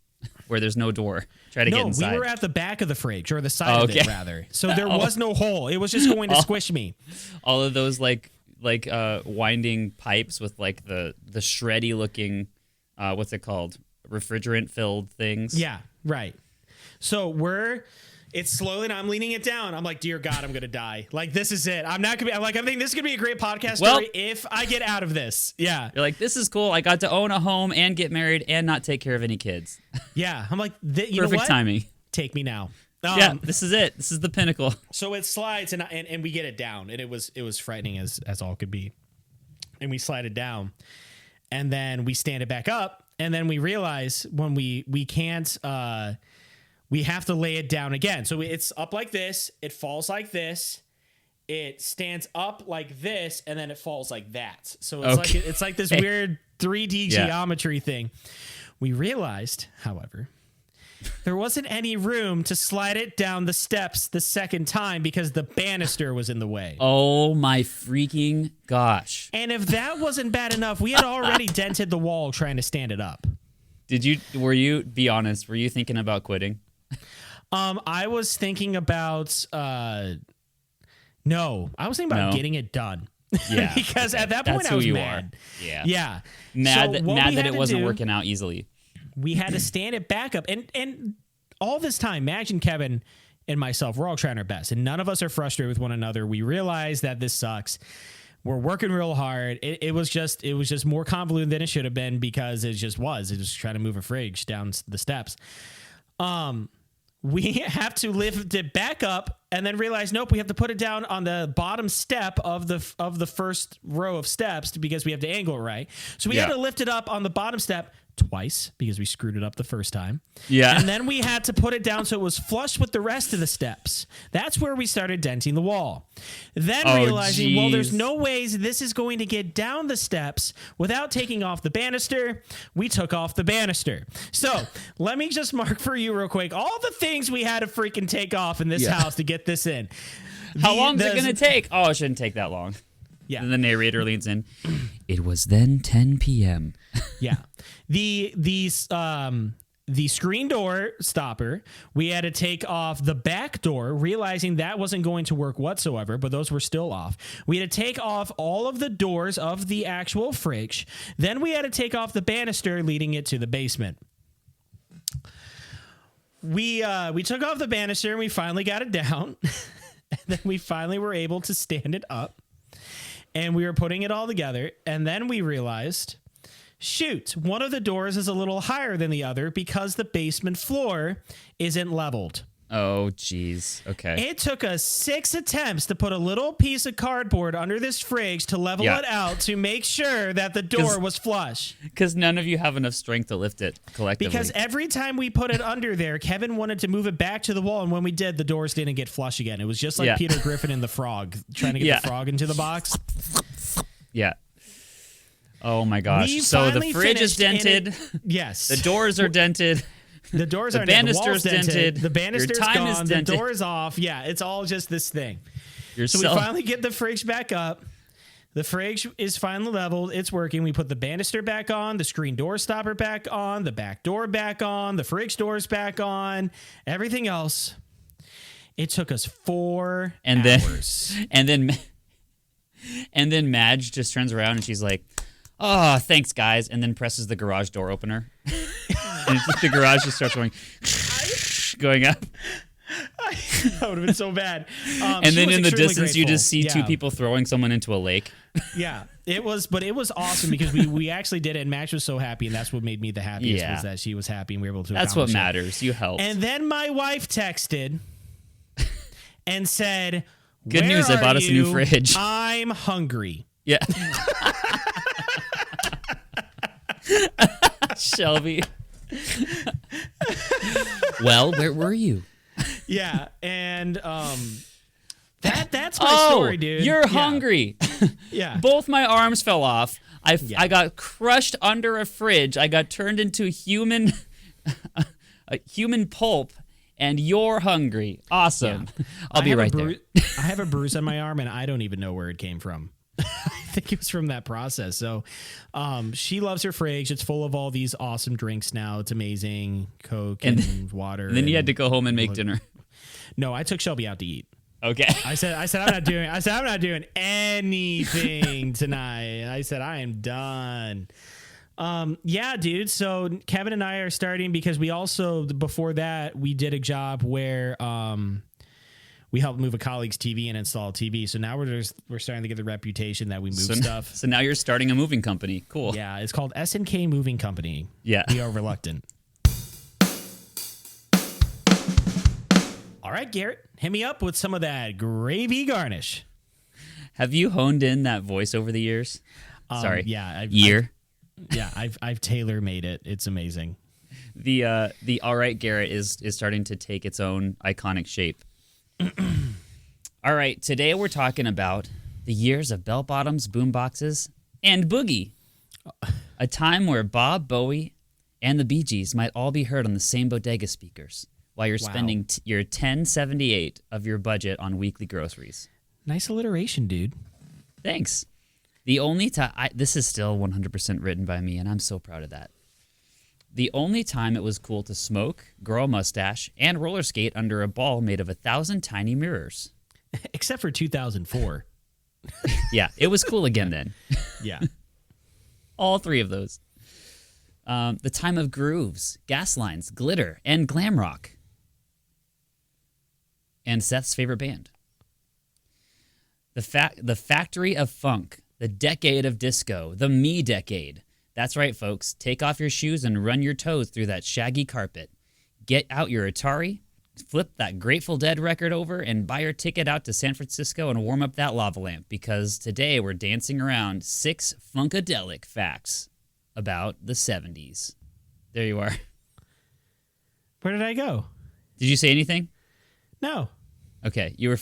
S2: where there's no door. Try to get inside.
S1: No, we were at the back of the fridge, or the side of it, rather. So there was no hole. It was just going to squish me.
S2: All of those like winding pipes with like the shreddy looking, what's it called? Refrigerant filled things.
S1: Yeah, right. So it's slowly, and I'm leaning it down. I'm like, "Dear God, I'm going to die. Like, this is it. I'm not going to be, I'm thinking this is going to be a great podcast story if I get out of this." Yeah.
S2: You're like, "This is cool. I got to own a home and get married and not take care of any kids."
S1: Yeah. I'm like, you know what?
S2: Perfect timing.
S1: Take me now.
S2: Yeah, this is it. This is the pinnacle.
S1: So it slides, and we get it down, and it was frightening as all could be. And we slide it down, and then we stand it back up, and then we realize when we can't, we have to lay it down again. So it's up like this, it falls like this, it stands up like this, and then it falls like that. So it's like this weird 3D geometry thing. We realized, however, there wasn't any room to slide it down the steps the second time because the banister was in the way.
S2: Oh my freaking gosh.
S1: And if that wasn't bad enough, we had already dented the wall trying to stand it up.
S2: Be honest, were you thinking about quitting?
S1: I was thinking about, no, I was thinking about getting it done.
S2: Yeah.
S1: Because at that point I was mad.
S2: Yeah.
S1: Yeah.
S2: Mad
S1: So
S2: that it wasn't working out easily.
S1: We had to stand it back up. And all this time, Madge and Kevin and myself, we're all trying our best. And none of us are frustrated with one another. We realize that this sucks. We're working real hard. It was just more convoluted than it should have been because it just was. It was trying to move a fridge down the steps. We have to lift it back up and then realize, nope, we have to put it down on the bottom step of the first row of steps because we have to angle it right. So we had to lift it up on the bottom step twice because we screwed it up the first time.
S2: Yeah.
S1: And then we had to put it down so it was flush with the rest of the steps. That's where we started denting the wall. Then realizing, well, there's no ways this is going to get down the steps without taking off the banister. We took off the banister. So let me just mark for you real quick all the things we had to freaking take off in this house to get this in.
S2: How long is it going to take? Oh, it shouldn't take that long.
S1: Yeah.
S2: And the narrator leads in. It was then 10 p.m.
S1: Yeah. The screen door stopper, we had to take off the back door, realizing that wasn't going to work whatsoever, but those were still off. We had to take off all of the doors of the actual fridge. Then we had to take off the banister leading it to the basement. We took off the banister and we finally got it down. And then we finally were able to stand it up. And we were putting it all together. And then we realized, shoot, one of the doors is a little higher than the other because the basement floor isn't leveled.
S2: Oh, geez. Okay.
S1: It took us 6 attempts to put a little piece of cardboard under this fridge to level it out to make sure that the door was flush.
S2: Because none of you have enough strength to lift it collectively.
S1: Because every time we put it under there, Kevin wanted to move it back to the wall, and when we did, the doors didn't get flush again. It was just like Peter Griffin and the frog, trying to get the frog into the box.
S2: Yeah. Oh, my gosh. So the fridge is dented.
S1: Yes.
S2: The doors are dented.
S1: The doors are
S2: banister's dented.
S1: The banister's
S2: Your time
S1: gone.
S2: is dented.
S1: The door's off. Yeah, it's all just this thing. So we finally get the fridge back up. The fridge is finally leveled. It's working. We put the banister back on, the screen door stopper back on, the back door back on, the fridge doors back on, everything else. It took us 4 hours.
S2: And then Madge just turns around and she's like, "Oh, thanks, guys," and then presses the garage door opener. And the garage just starts going up.
S1: That would have been so bad.
S2: And then in the distance, you just see 2 people throwing someone into a lake.
S1: Yeah, it was awesome because we actually did it, and Max was so happy, and that's what made me the happiest was that she was happy and we were able to.
S2: That's what matters. You helped.
S1: And then my wife texted and said,
S2: "Good news! I bought us a new fridge.
S1: I'm hungry."
S2: Yeah. Shelby. Well, where were you?
S1: Yeah, and that's my story, dude.
S2: You're hungry.
S1: Yeah.
S2: Both my arms fell off. I got crushed under a fridge. I got turned into human pulp, and you're hungry. Awesome. Yeah. I'll be right there.
S1: I have a bruise on my arm, and I don't even know where it came from. I think it was from that process. So she loves her fridge. It's full of all these awesome drinks now. It's amazing. Coke and water.
S2: And then you had to go home and make dinner.
S1: No, I took Shelby out to eat.
S2: Okay.
S1: I said I'm not doing anything tonight. I said I am done. Yeah, dude. So Kevin and I are starting because we also before that we did a job where we helped move a colleague's TV and install a TV. So now we're starting to get the reputation that we move stuff.
S2: So now you're starting a moving company. Cool.
S1: Yeah, it's called S&K Moving Company.
S2: Yeah.
S1: We are reluctant. All right, Garrett, hit me up with some of that gravy garnish.
S2: Have you honed in that voice over the years? Sorry.
S1: Yeah. I've tailor-made it. It's amazing.
S2: The All Right, Garrett is starting to take its own iconic shape. All right, today we're talking about the years of bell-bottoms, boomboxes, and boogie. A time where Bob Bowie and the Bee Gees might all be heard on the same bodega speakers while you're spending your $10.78 of your budget on weekly groceries.
S1: Nice alliteration, dude.
S2: Thanks. The only time... This is still 100% written by me, and I'm so proud of that. The only time it was cool to smoke, grow a mustache, and roller skate under a ball made of 1,000 tiny mirrors.
S1: Except for 2004.
S2: Yeah, it was cool again then.
S1: Yeah.
S2: All three of those. The time of grooves, gas lines, glitter, and glam rock. And Seth's favorite band. The factory of funk, the decade of disco, the me decade. That's right, folks. Take off your shoes and run your toes through that shaggy carpet. Get out your Atari, flip that Grateful Dead record over, and buy your ticket out to San Francisco and warm up that lava lamp, because today we're dancing around 6 funkadelic facts about the 70s. There you are.
S1: Where did I go?
S2: Did you say anything?
S1: No.
S2: Okay, you were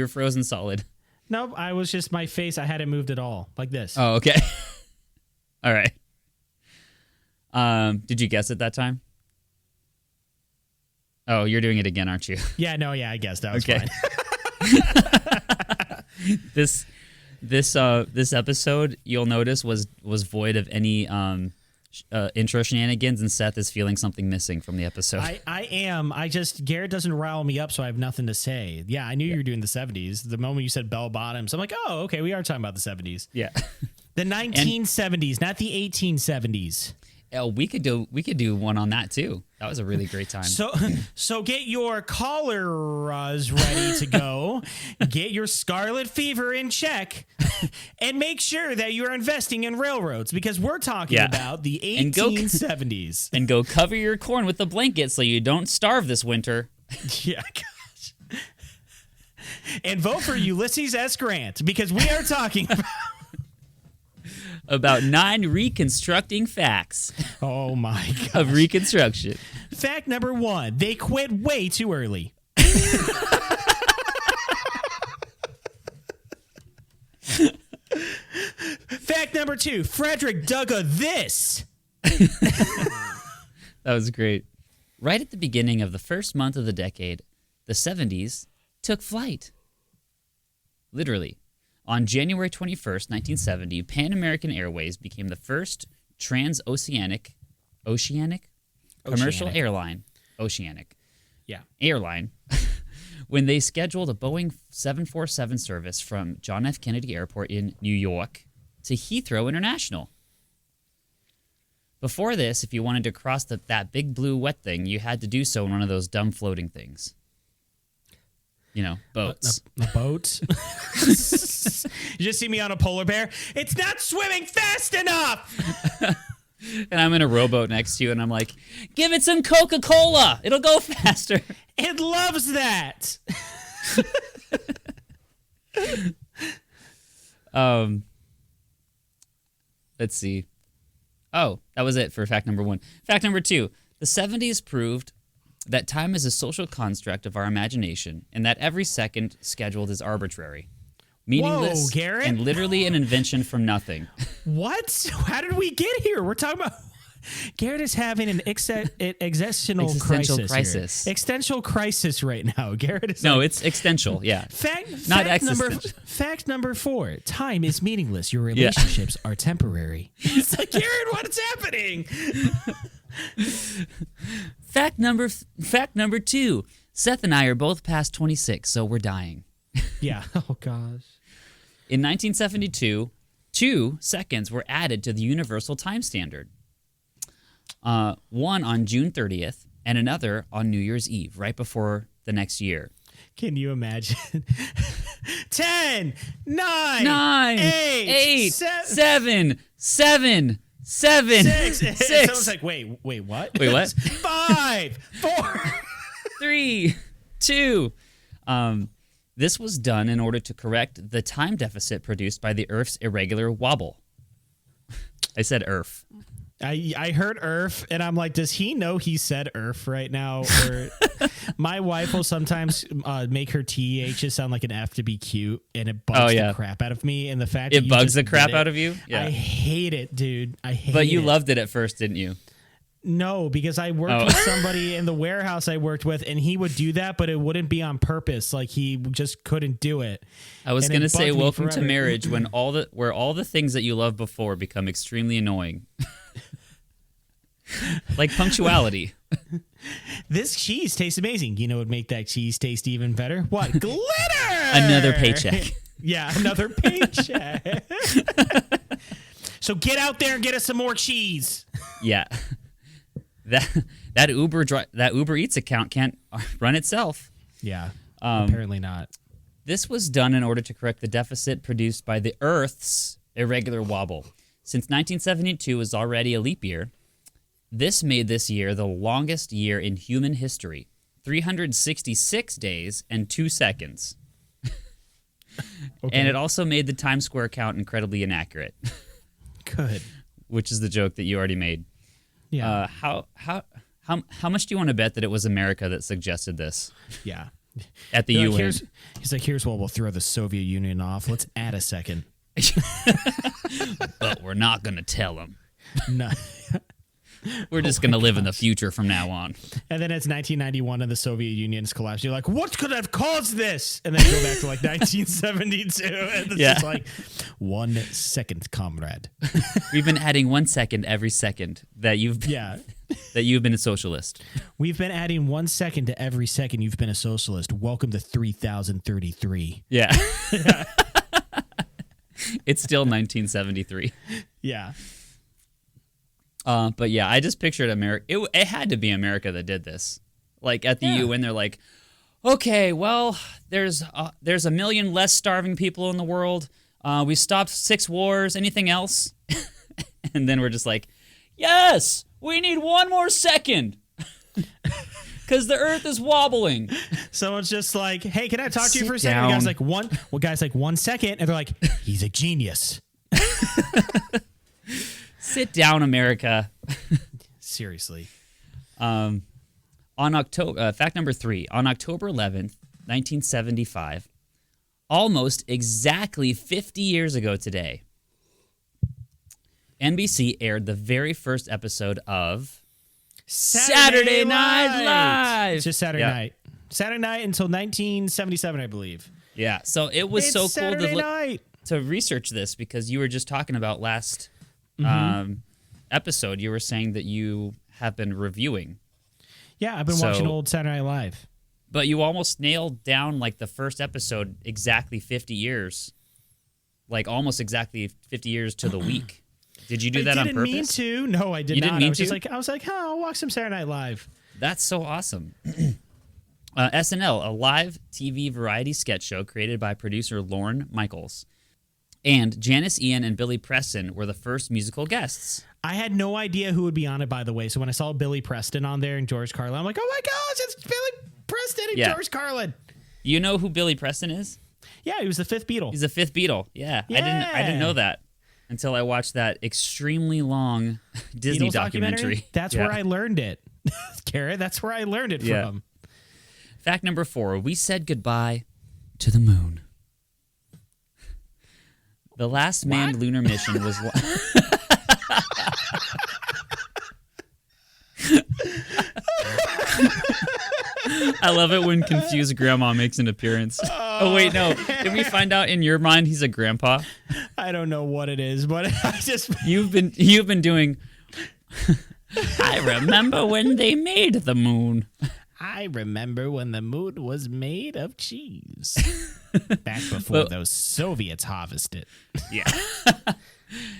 S2: frozen solid.
S1: Nope, I was just my face. I hadn't moved at all, like this.
S2: Oh, okay. All right. Did you guess it that time? Oh, you're doing it again, aren't you?
S1: Yeah, no, yeah, I guess that was fine.
S2: This episode, you'll notice, was void of any intro shenanigans, and Seth is feeling something missing from the episode.
S1: I am. Garrett doesn't rile me up, so I have nothing to say. Yeah, I knew you were doing the 70s. The moment you said bell bottoms, I'm like, oh, okay, we are talking about the 70s.
S2: Yeah.
S1: The 1970s, not the 1870s.
S2: Oh, we could do one on that too. That was a really great time.
S1: So get your collars ready to go. Get your scarlet fever in check, and make sure that you're investing in railroads, because we're talking about the 1870s.
S2: And go cover your corn with a blanket so you don't starve this winter.
S1: Yeah, gosh. And vote for Ulysses S. Grant, because we are talking
S2: about 9 reconstructing facts.
S1: Oh my god.
S2: Of Reconstruction.
S1: Fact number 1, they quit way too early. Fact number 2, Frederick dug a this.
S2: That was great. Right at the beginning of the first month of the decade, the 70s took flight. Literally. On January 21st, 1970, Pan American Airways became the first transoceanic commercial airline. Oceanic.
S1: Yeah.
S2: Airline. When they scheduled a Boeing 747 service from John F. Kennedy Airport in New York to Heathrow International. Before this, if you wanted to cross that big blue wet thing, you had to do so in one of those dumb floating things. You know, boats.
S1: A boat. You just see me on a polar bear. It's not swimming fast enough.
S2: And I'm in a rowboat next to you, and I'm like, give it some Coca-Cola. It'll go faster.
S1: It loves that.
S2: Let's see. Oh, that was it for fact number 1. Fact number 2. The 70s proved that time is a social construct of our imagination, and that every second scheduled is arbitrary, meaningless,
S1: Garrett?
S2: and literally an invention from nothing.
S1: What? How did we get here? We're talking about... Garrett is having an existential crisis. Existential crisis right now. Garrett is
S2: it's existential, yeah.
S1: Fact number 4. Time is meaningless. Your relationships are temporary. It's like, Garrett, what's happening?
S2: Fact number 2. Seth and I are both past 26, so we're dying.
S1: Yeah. Oh, gosh.
S2: In 1972, 2 seconds were added to the Universal Time Standard. One on June 30th and another on New Year's Eve, right before the next year.
S1: Can you imagine? 10,
S2: 9, 8, 7, 6.
S1: Someone's like, wait, what?
S2: Wait, what?
S1: 5, 4,
S2: 3, 2. This was done in order to correct the time deficit produced by the Earth's irregular wobble. I said Earth.
S1: I heard Earth, and I'm like, does he know he said Earth right now? Or my wife will sometimes make her THs sound like an F to be cute, and it bugs the crap out of me. And the fact
S2: it bugs the crap out of you?
S1: Yeah. I hate it, dude. I hate it.
S2: But you loved it at first, didn't you?
S1: No, because I worked with somebody in the warehouse I worked with, and he would do that, but it wouldn't be on purpose. Like, he just couldn't do it.
S2: I was going to say, welcome to marriage, when where all the things that you loved before become extremely annoying. Like punctuality.
S1: This cheese tastes amazing. You know what would make that cheese taste even better? What? Glitter!
S2: Another paycheck.
S1: Yeah, another paycheck. So get out there and get us some more cheese.
S2: Yeah. That Uber Eats account can't run itself.
S1: Yeah, apparently not.
S2: This was done in order to correct the deficit produced by the Earth's irregular wobble. Since 1972 was already a leap year, this made this year the longest year in human history, 366 days and 2 seconds. Okay. And it also made the Times Square count incredibly inaccurate.
S1: Good.
S2: Which is the joke that you already made.
S1: Yeah.
S2: How much do you want to bet that it was America that suggested this?
S1: Yeah.
S2: At the UN.
S1: He's like, here's what we'll throw the Soviet Union off. Let's add a second.
S2: But we're not going to tell them.
S1: No.
S2: We're just going to live in the future from now on.
S1: And then it's 1991 and the Soviet Union's collapsed. You're like, what could have caused this? And then go back to like 1972. And it's just like, 1 second, comrade.
S2: We've been adding 1 second every second that you've been a socialist.
S1: We've been adding 1 second to every second you've been a socialist. Welcome to 3033.
S2: Yeah. It's still 1973.
S1: Yeah.
S2: But yeah, I just pictured America. It had to be America that did this. Like at the UN, they're like, okay, well, there's 1 million less starving people in the world. We stopped 6 wars. Anything else? And then we're just like, yes, we need 1 more second. Because the Earth is wobbling.
S1: Someone's just like, hey, can I talk to you for a second?
S2: Down.
S1: The guy's like, 1 second. And they're like, he's a genius.
S2: Sit down, America.
S1: Seriously.
S2: On October, fact number 3, on October 11th, 1975, almost exactly 50 years ago today, NBC aired the very first episode of Saturday Night Live.
S1: It's just Saturday night. Saturday night until 1977, I believe.
S2: Yeah, so it was so cool
S1: to
S2: research this because you were just talking about last episode. You were saying that you have been reviewing.
S1: Yeah, I've been watching old Saturday Night Live.
S2: But you almost nailed down like the first episode exactly 50 years. Like almost exactly 50 years to the week. Did you do that on purpose?
S1: I didn't mean to. No, I did not.
S2: Didn't mean
S1: I was like, I'll watch some Saturday Night Live.
S2: That's so awesome. SNL, a live TV variety sketch show created by producer Lorne Michaels. And Janice Ian and Billy Preston were the first musical guests.
S1: I had no idea who would be on it, by the way. So when I saw Billy Preston on there and George Carlin, I'm like, oh my gosh, it's Billy Preston and George Carlin.
S2: You know who Billy Preston is?
S1: Yeah, he was the 5th Beatle.
S2: He's the 5th Beatle. Yeah. I didn't know that until I watched that extremely long Disney documentary.
S1: That's where I learned it. Garrett, that's where I learned it from.
S2: Fact number 4, we said goodbye to the moon. The last manned lunar mission was... I love it when confused grandma makes an appearance. Oh, wait, no. Did we find out in your mind he's a grandpa?
S1: I don't know what it is, but I just...
S2: You've been doing... I remember when they made the moon.
S1: I remember when the moon was made of cheese. Back before those Soviets harvested.
S2: Yeah.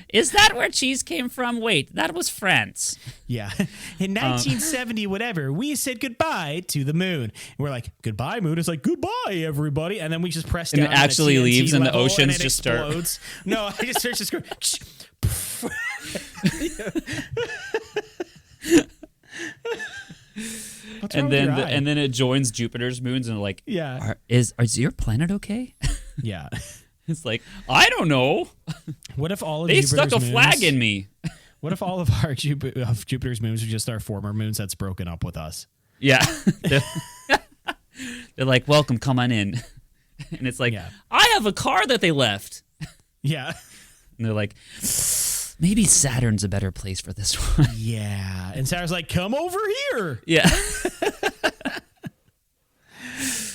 S2: Is that where cheese came from? Wait, that was France.
S1: Yeah. In 1970, whatever, we said goodbye to the moon. And we're like, goodbye, moon. It's like, goodbye, everybody. And then we just press down.
S2: And it actually leaves and the oceans just
S1: explodes.
S2: start.
S1: No, I just go.
S2: And then it joins Jupiter's moons and like, is your planet okay?
S1: Yeah.
S2: It's like, I don't know.
S1: What if all of
S2: they
S1: Jupiter's
S2: stuck a flag in me?
S1: What if all of our Jupiter's moons are just our former moons that's broken up with us?
S2: Yeah. They're like, welcome, come on in. And it's like, I have a car that they left.
S1: Yeah.
S2: And they're like, Maybe Saturn's a better place for this one.
S1: Yeah. And Saturn's like, come over here.
S2: Yeah.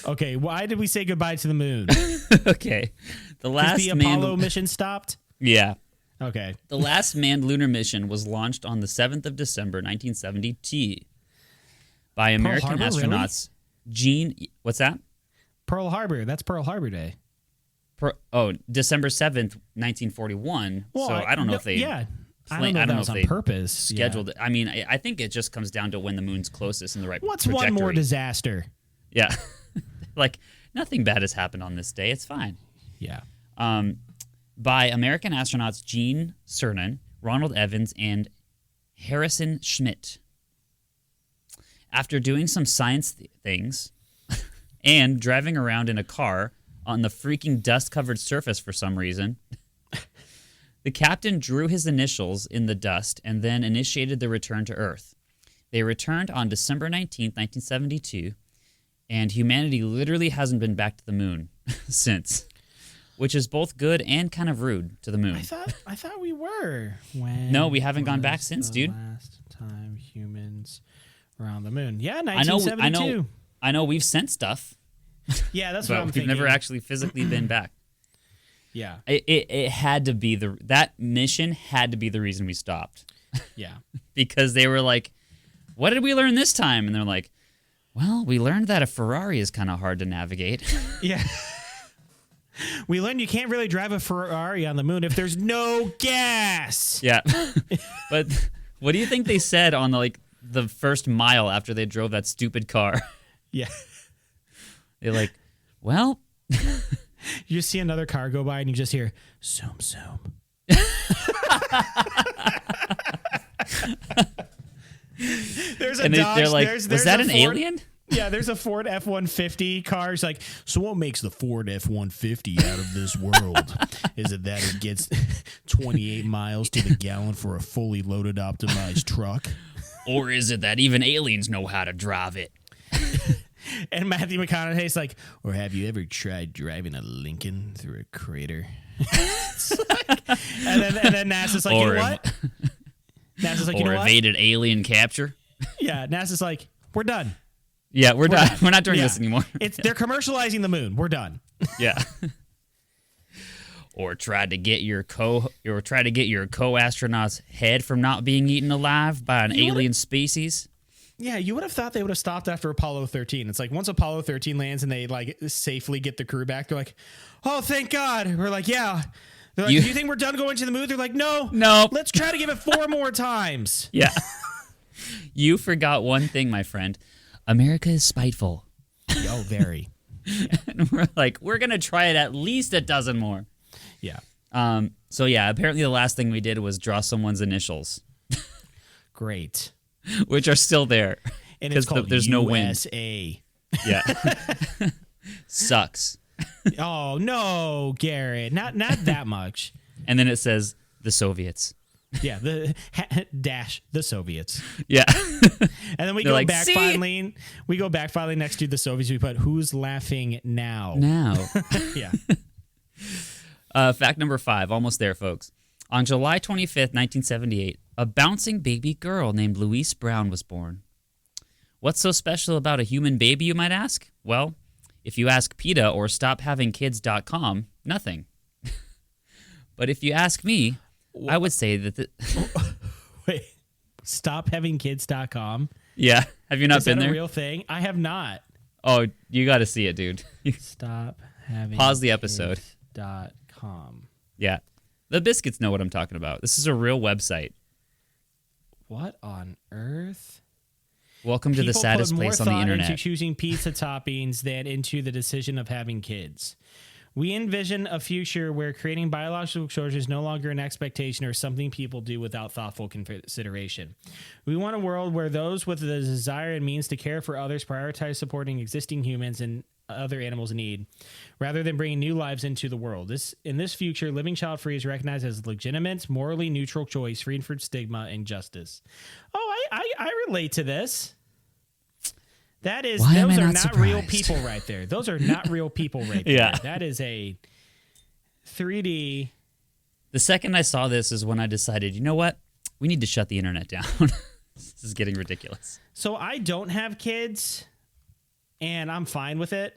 S1: Okay, why did we say goodbye to the moon?
S2: Okay. The last
S1: the Apollo mission stopped?
S2: Yeah.
S1: Okay.
S2: The last manned lunar mission was launched on the 7th of December, 1970 by American
S1: Harbor,
S2: astronauts Gene... What's that?
S1: Pearl Harbor. That's Pearl Harbor Day.
S2: December 7th, 1941.
S1: Well,
S2: so I don't know if they...
S1: Yeah. I don't know if that was on purpose.
S2: Scheduled it. I mean, I think it just comes down to when the moon's closest in the right
S1: What's
S2: trajectory.
S1: one more disaster?
S2: Yeah. Like, nothing bad has happened on this day. It's fine.
S1: Yeah.
S2: By American astronauts Gene Cernan, Ronald Evans, and Harrison Schmitt. After doing some science things and driving around in a car on the freaking dust-covered surface for some reason, the captain drew his initials in the dust and then initiated the return to Earth. They returned on December 19th, 1972, and humanity literally hasn't been back to the moon since, which is both good and kind of rude to the moon.
S1: I thought we were.
S2: No, we haven't gone back since, dude.
S1: Last time humans were on the moon. Yeah, 1972.
S2: I know we've sent stuff.
S1: Yeah, that's what I'm
S2: we've
S1: thinking.
S2: never actually physically been back.
S1: Yeah.
S2: It had to be that mission had to be the reason we stopped.
S1: Yeah.
S2: Because they were like, what did we learn this time? And they're like, well, we learned that a Ferrari is kind of hard to navigate.
S1: Yeah. We learned you can't really drive a Ferrari on the moon if there's no gas.
S2: Yeah. But what do you think they said on the first mile after they drove that stupid car?
S1: Yeah.
S2: They're like, well...
S1: You just see another car go by and you just hear, zoom, zoom. There's a Dodge.
S2: They're like,
S1: there's
S2: was that
S1: a
S2: an
S1: Ford,
S2: alien?
S1: Yeah, there's a Ford F-150 car. It's like, so what makes the Ford F-150 out of this world? Is it that it gets 28 miles to the gallon for a fully loaded, optimized truck?
S2: Or is it that even aliens know how to drive it?
S1: And Matthew McConaughey's like, or have you ever tried driving a Lincoln through a crater? and then NASA's like, you know what? NASA's like, you know what?
S2: Or evaded alien capture?
S1: Yeah, NASA's like, we're done.
S2: Yeah, we're done. We're not doing this anymore.
S1: They're commercializing the moon. We're done.
S2: Yeah. Or try to get your co-astronaut's head from not being eaten alive by an alien species.
S1: Yeah, you would have thought they would have stopped after Apollo 13. It's like once Apollo 13 lands and they like safely get the crew back, they're like, oh, thank God. We're like, yeah. They're like, do you think we're done going to the moon? They're like, no. Let's try to give it 4 more times.
S2: Yeah. You forgot one thing, my friend. America is spiteful.
S1: Oh, very.
S2: Yeah. And we're like, we're going to try it at least a dozen more.
S1: Yeah.
S2: So yeah, apparently the last thing we did was draw someone's initials.
S1: Great.
S2: Which are still there.
S1: And it's called
S2: there's no wind.
S1: USA.
S2: Yeah. Sucks.
S1: Oh, no, Garrett. Not that much.
S2: And then it says the Soviets.
S1: Yeah, the Soviets.
S2: Yeah.
S1: And then we go back finally. We go back finally next to the Soviets. We put, who's laughing now? Yeah.
S2: Fact number 5. Almost there, folks. On July 25th, 1978, a bouncing baby girl named Louise Brown was born. What's so special about a human baby, you might ask? Well, if you ask PETA or StopHavingKids.com, nothing. But if you ask me, I would say that...
S1: Wait, StopHavingKids.com?
S2: Yeah. Have you not been there?
S1: Is that a real thing? I have not.
S2: Oh, you got to see it, dude. Pause the episode.
S1: .com.
S2: Yeah. The biscuits know what I'm talking about. This is a real website.
S1: What on earth?
S2: Welcome to the saddest place on the internet.
S1: Into choosing pizza toppings than into the decision of having kids. We envision a future where creating biological children is no longer an expectation or something people do without thoughtful consideration. We want a world where those with the desire and means to care for others prioritize supporting existing humans and other animals in need, rather than bringing new lives into the world. In this future, living child-free is recognized as a legitimate, morally neutral choice, freed from stigma and justice. Oh, I relate to this. That is, those are not real people right there. Those are not real people right there.
S2: Yeah.
S1: That is a 3D
S2: The second I saw this is when I decided, you know what? We need to shut the internet down. This is getting ridiculous.
S1: So I don't have kids, and I'm fine with it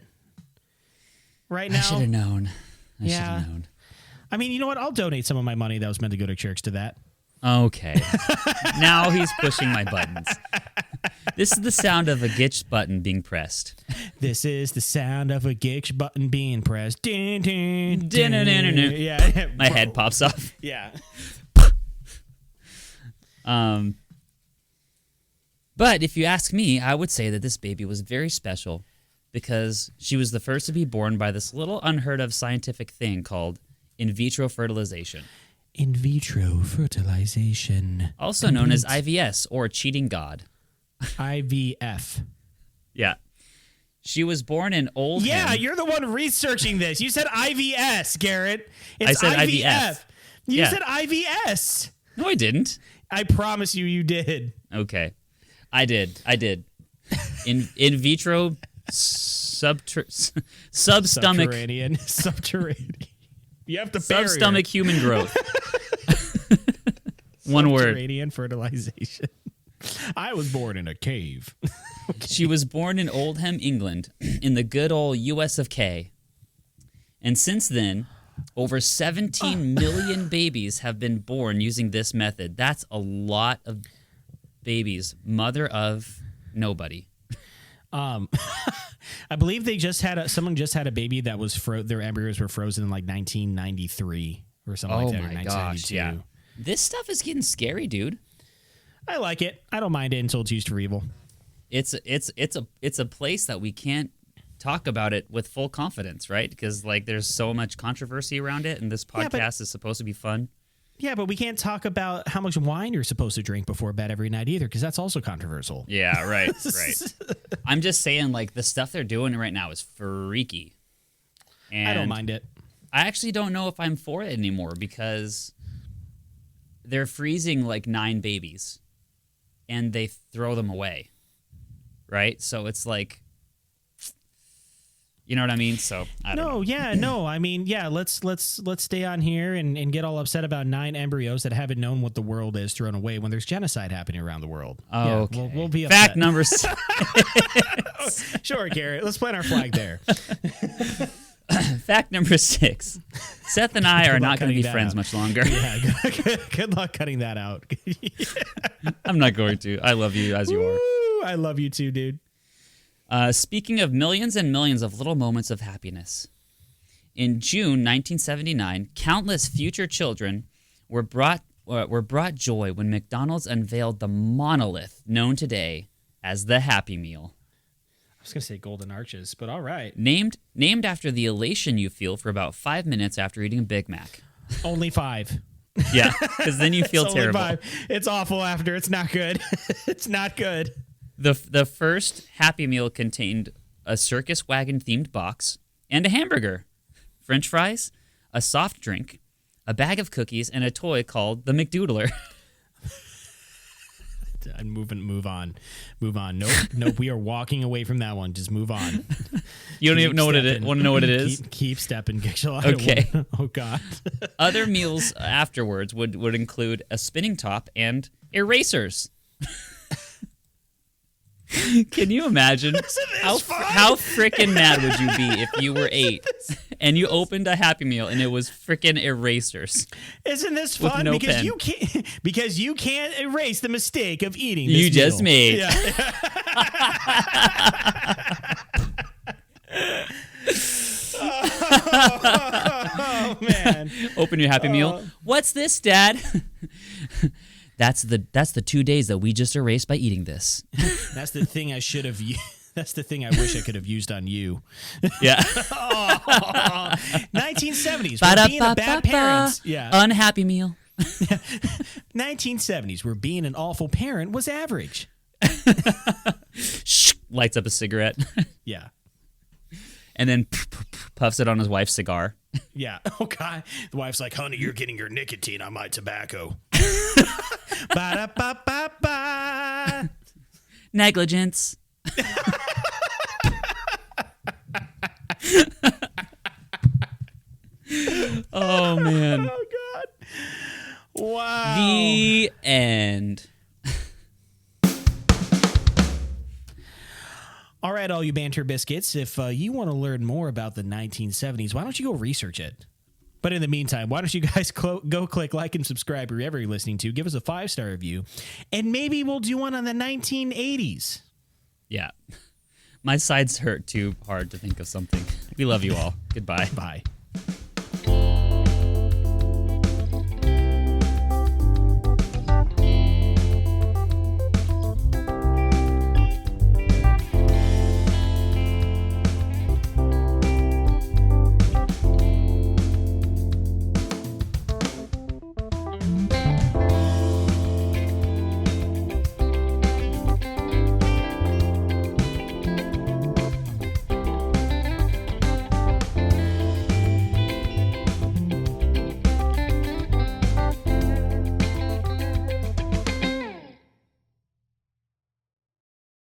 S1: right now.
S2: I should have known. I should
S1: Yeah.
S2: have known.
S1: I mean, you know what? I'll donate some of my money that was meant to go to church to that.
S2: Okay. Now he's pushing my buttons. This is the sound of a Gitch button being pressed.
S1: This is the sound of a Gitch button being pressed. Dun, dun,
S2: Dun, dun, dun, dun, dun.
S1: Yeah.
S2: My head pops off.
S1: Yeah.
S2: But if you ask me, I would say that this baby was very special because she was the first to be born by this little unheard of scientific thing called in vitro fertilization.
S1: In vitro fertilization.
S2: Also known as IVS or cheating God.
S1: IVF.
S2: Yeah. She was born in Oldham.
S1: Yeah, you're the one researching this. You said IVS, Garrett. It's
S2: I said
S1: IVF.
S2: IVF.
S1: You
S2: Yeah.
S1: said IVS.
S2: No, I didn't.
S1: I promise you did.
S2: Okay. I did. In vitro substomach
S1: Subterranean. You have to bury her.
S2: substomach human growth. One word.
S1: Subterranean fertilization. I was born in a cave.
S2: She was born in Oldham, England, in the good old US of K. And since then, over 17 million babies have been born using this method. That's a lot of babies. Mother of nobody.
S1: I believe they just had someone just had a baby that was their embryos were frozen in like 1993 or something like that.
S2: Oh
S1: or
S2: my
S1: 1992.
S2: gosh, yeah. This stuff is getting scary, dude.
S1: I like it. I don't mind it until it's used for evil.
S2: It's a place that we can't talk about it with full confidence, right? Because like there's so much controversy around it, and this podcast is supposed to be fun.
S1: Yeah, but we can't talk about how much wine you're supposed to drink before bed every night either, because that's also controversial.
S2: Yeah, right, right. I'm just saying, like, the stuff they're doing right now is freaky. And
S1: I don't mind it.
S2: I actually don't know if I'm for it anymore because they're freezing like 9 babies and they throw them away, right? So it's like, you know what I mean? So I don't know.
S1: No. I mean, yeah. Let's stay on here and get all upset about 9 embryos that haven't known what the world is thrown away when there's genocide happening around the world.
S2: Oh,
S1: yeah,
S2: okay.
S1: We'll be upset.
S2: Fact number 6.
S1: Sure, Garrett. Let's plant our flag there.
S2: Fact number 6. Seth and I are not going to be friends much longer.
S1: Yeah, good luck cutting that out.
S2: I'm not going to. I love you as you are.
S1: Woo, I love you too, dude.
S2: Speaking of millions and millions of little moments of happiness, in June 1979, countless future children were brought joy when McDonald's unveiled the monolith known today as the Happy Meal.
S1: I was gonna say Golden Arches, but all right.
S2: Named after the elation you feel for about 5 minutes after eating a Big Mac.
S1: Only 5.
S2: Yeah, because then you feel
S1: It's
S2: terrible.
S1: only 5. It's awful after. It's not good. It's not good.
S2: The first Happy Meal contained a circus wagon themed box and a hamburger, French fries, a soft drink, a bag of cookies, and a toy called the McDoodler.
S1: And move on. Nope. We are walking away from that one. Just move on.
S2: You don't
S1: Keep
S2: even know what it is.
S1: stepping.
S2: Want to know what it is?
S1: Keep stepping, Gixel.
S2: Okay.
S1: Oh God.
S2: Other meals afterwards would include a spinning top and erasers. Can you imagine how frickin' mad would you be if you were 8 and you opened a Happy Meal and it was frickin' erasers?
S1: Isn't this
S2: With
S1: fun?
S2: no
S1: because
S2: pen.
S1: you can't erase the mistake of eating this
S2: You just
S1: meal.
S2: made.
S1: Yeah. Oh man.
S2: Open your Happy Meal. What's this, Dad? That's the 2 days that we just erased by eating this.
S1: That's the thing I should have used. That's the thing I wish I could have used on you.
S2: Yeah.
S1: 1970s. We're being a bad parents. Yeah.
S2: Unhappy Meal.
S1: 1970s, where being an awful parent was average.
S2: Lights up a cigarette.
S1: Yeah.
S2: And then puffs it on his wife's cigar.
S1: Yeah. Oh, God. The wife's like, honey, you're getting your nicotine on my tobacco. Ba-da-ba-ba-ba.
S2: Negligence.
S1: Oh,
S2: Oh, man.
S1: God. Wow.
S2: The end.
S1: All right, all you banter biscuits, if you want to learn more about the 1970s, why don't you go research it? But in the meantime, why don't you guys go click like and subscribe wherever you're listening to. Give us a 5-star review, and maybe we'll do one on the 1980s.
S2: Yeah. My sides hurt too hard to think of something. We love you all. Goodbye.
S1: Bye.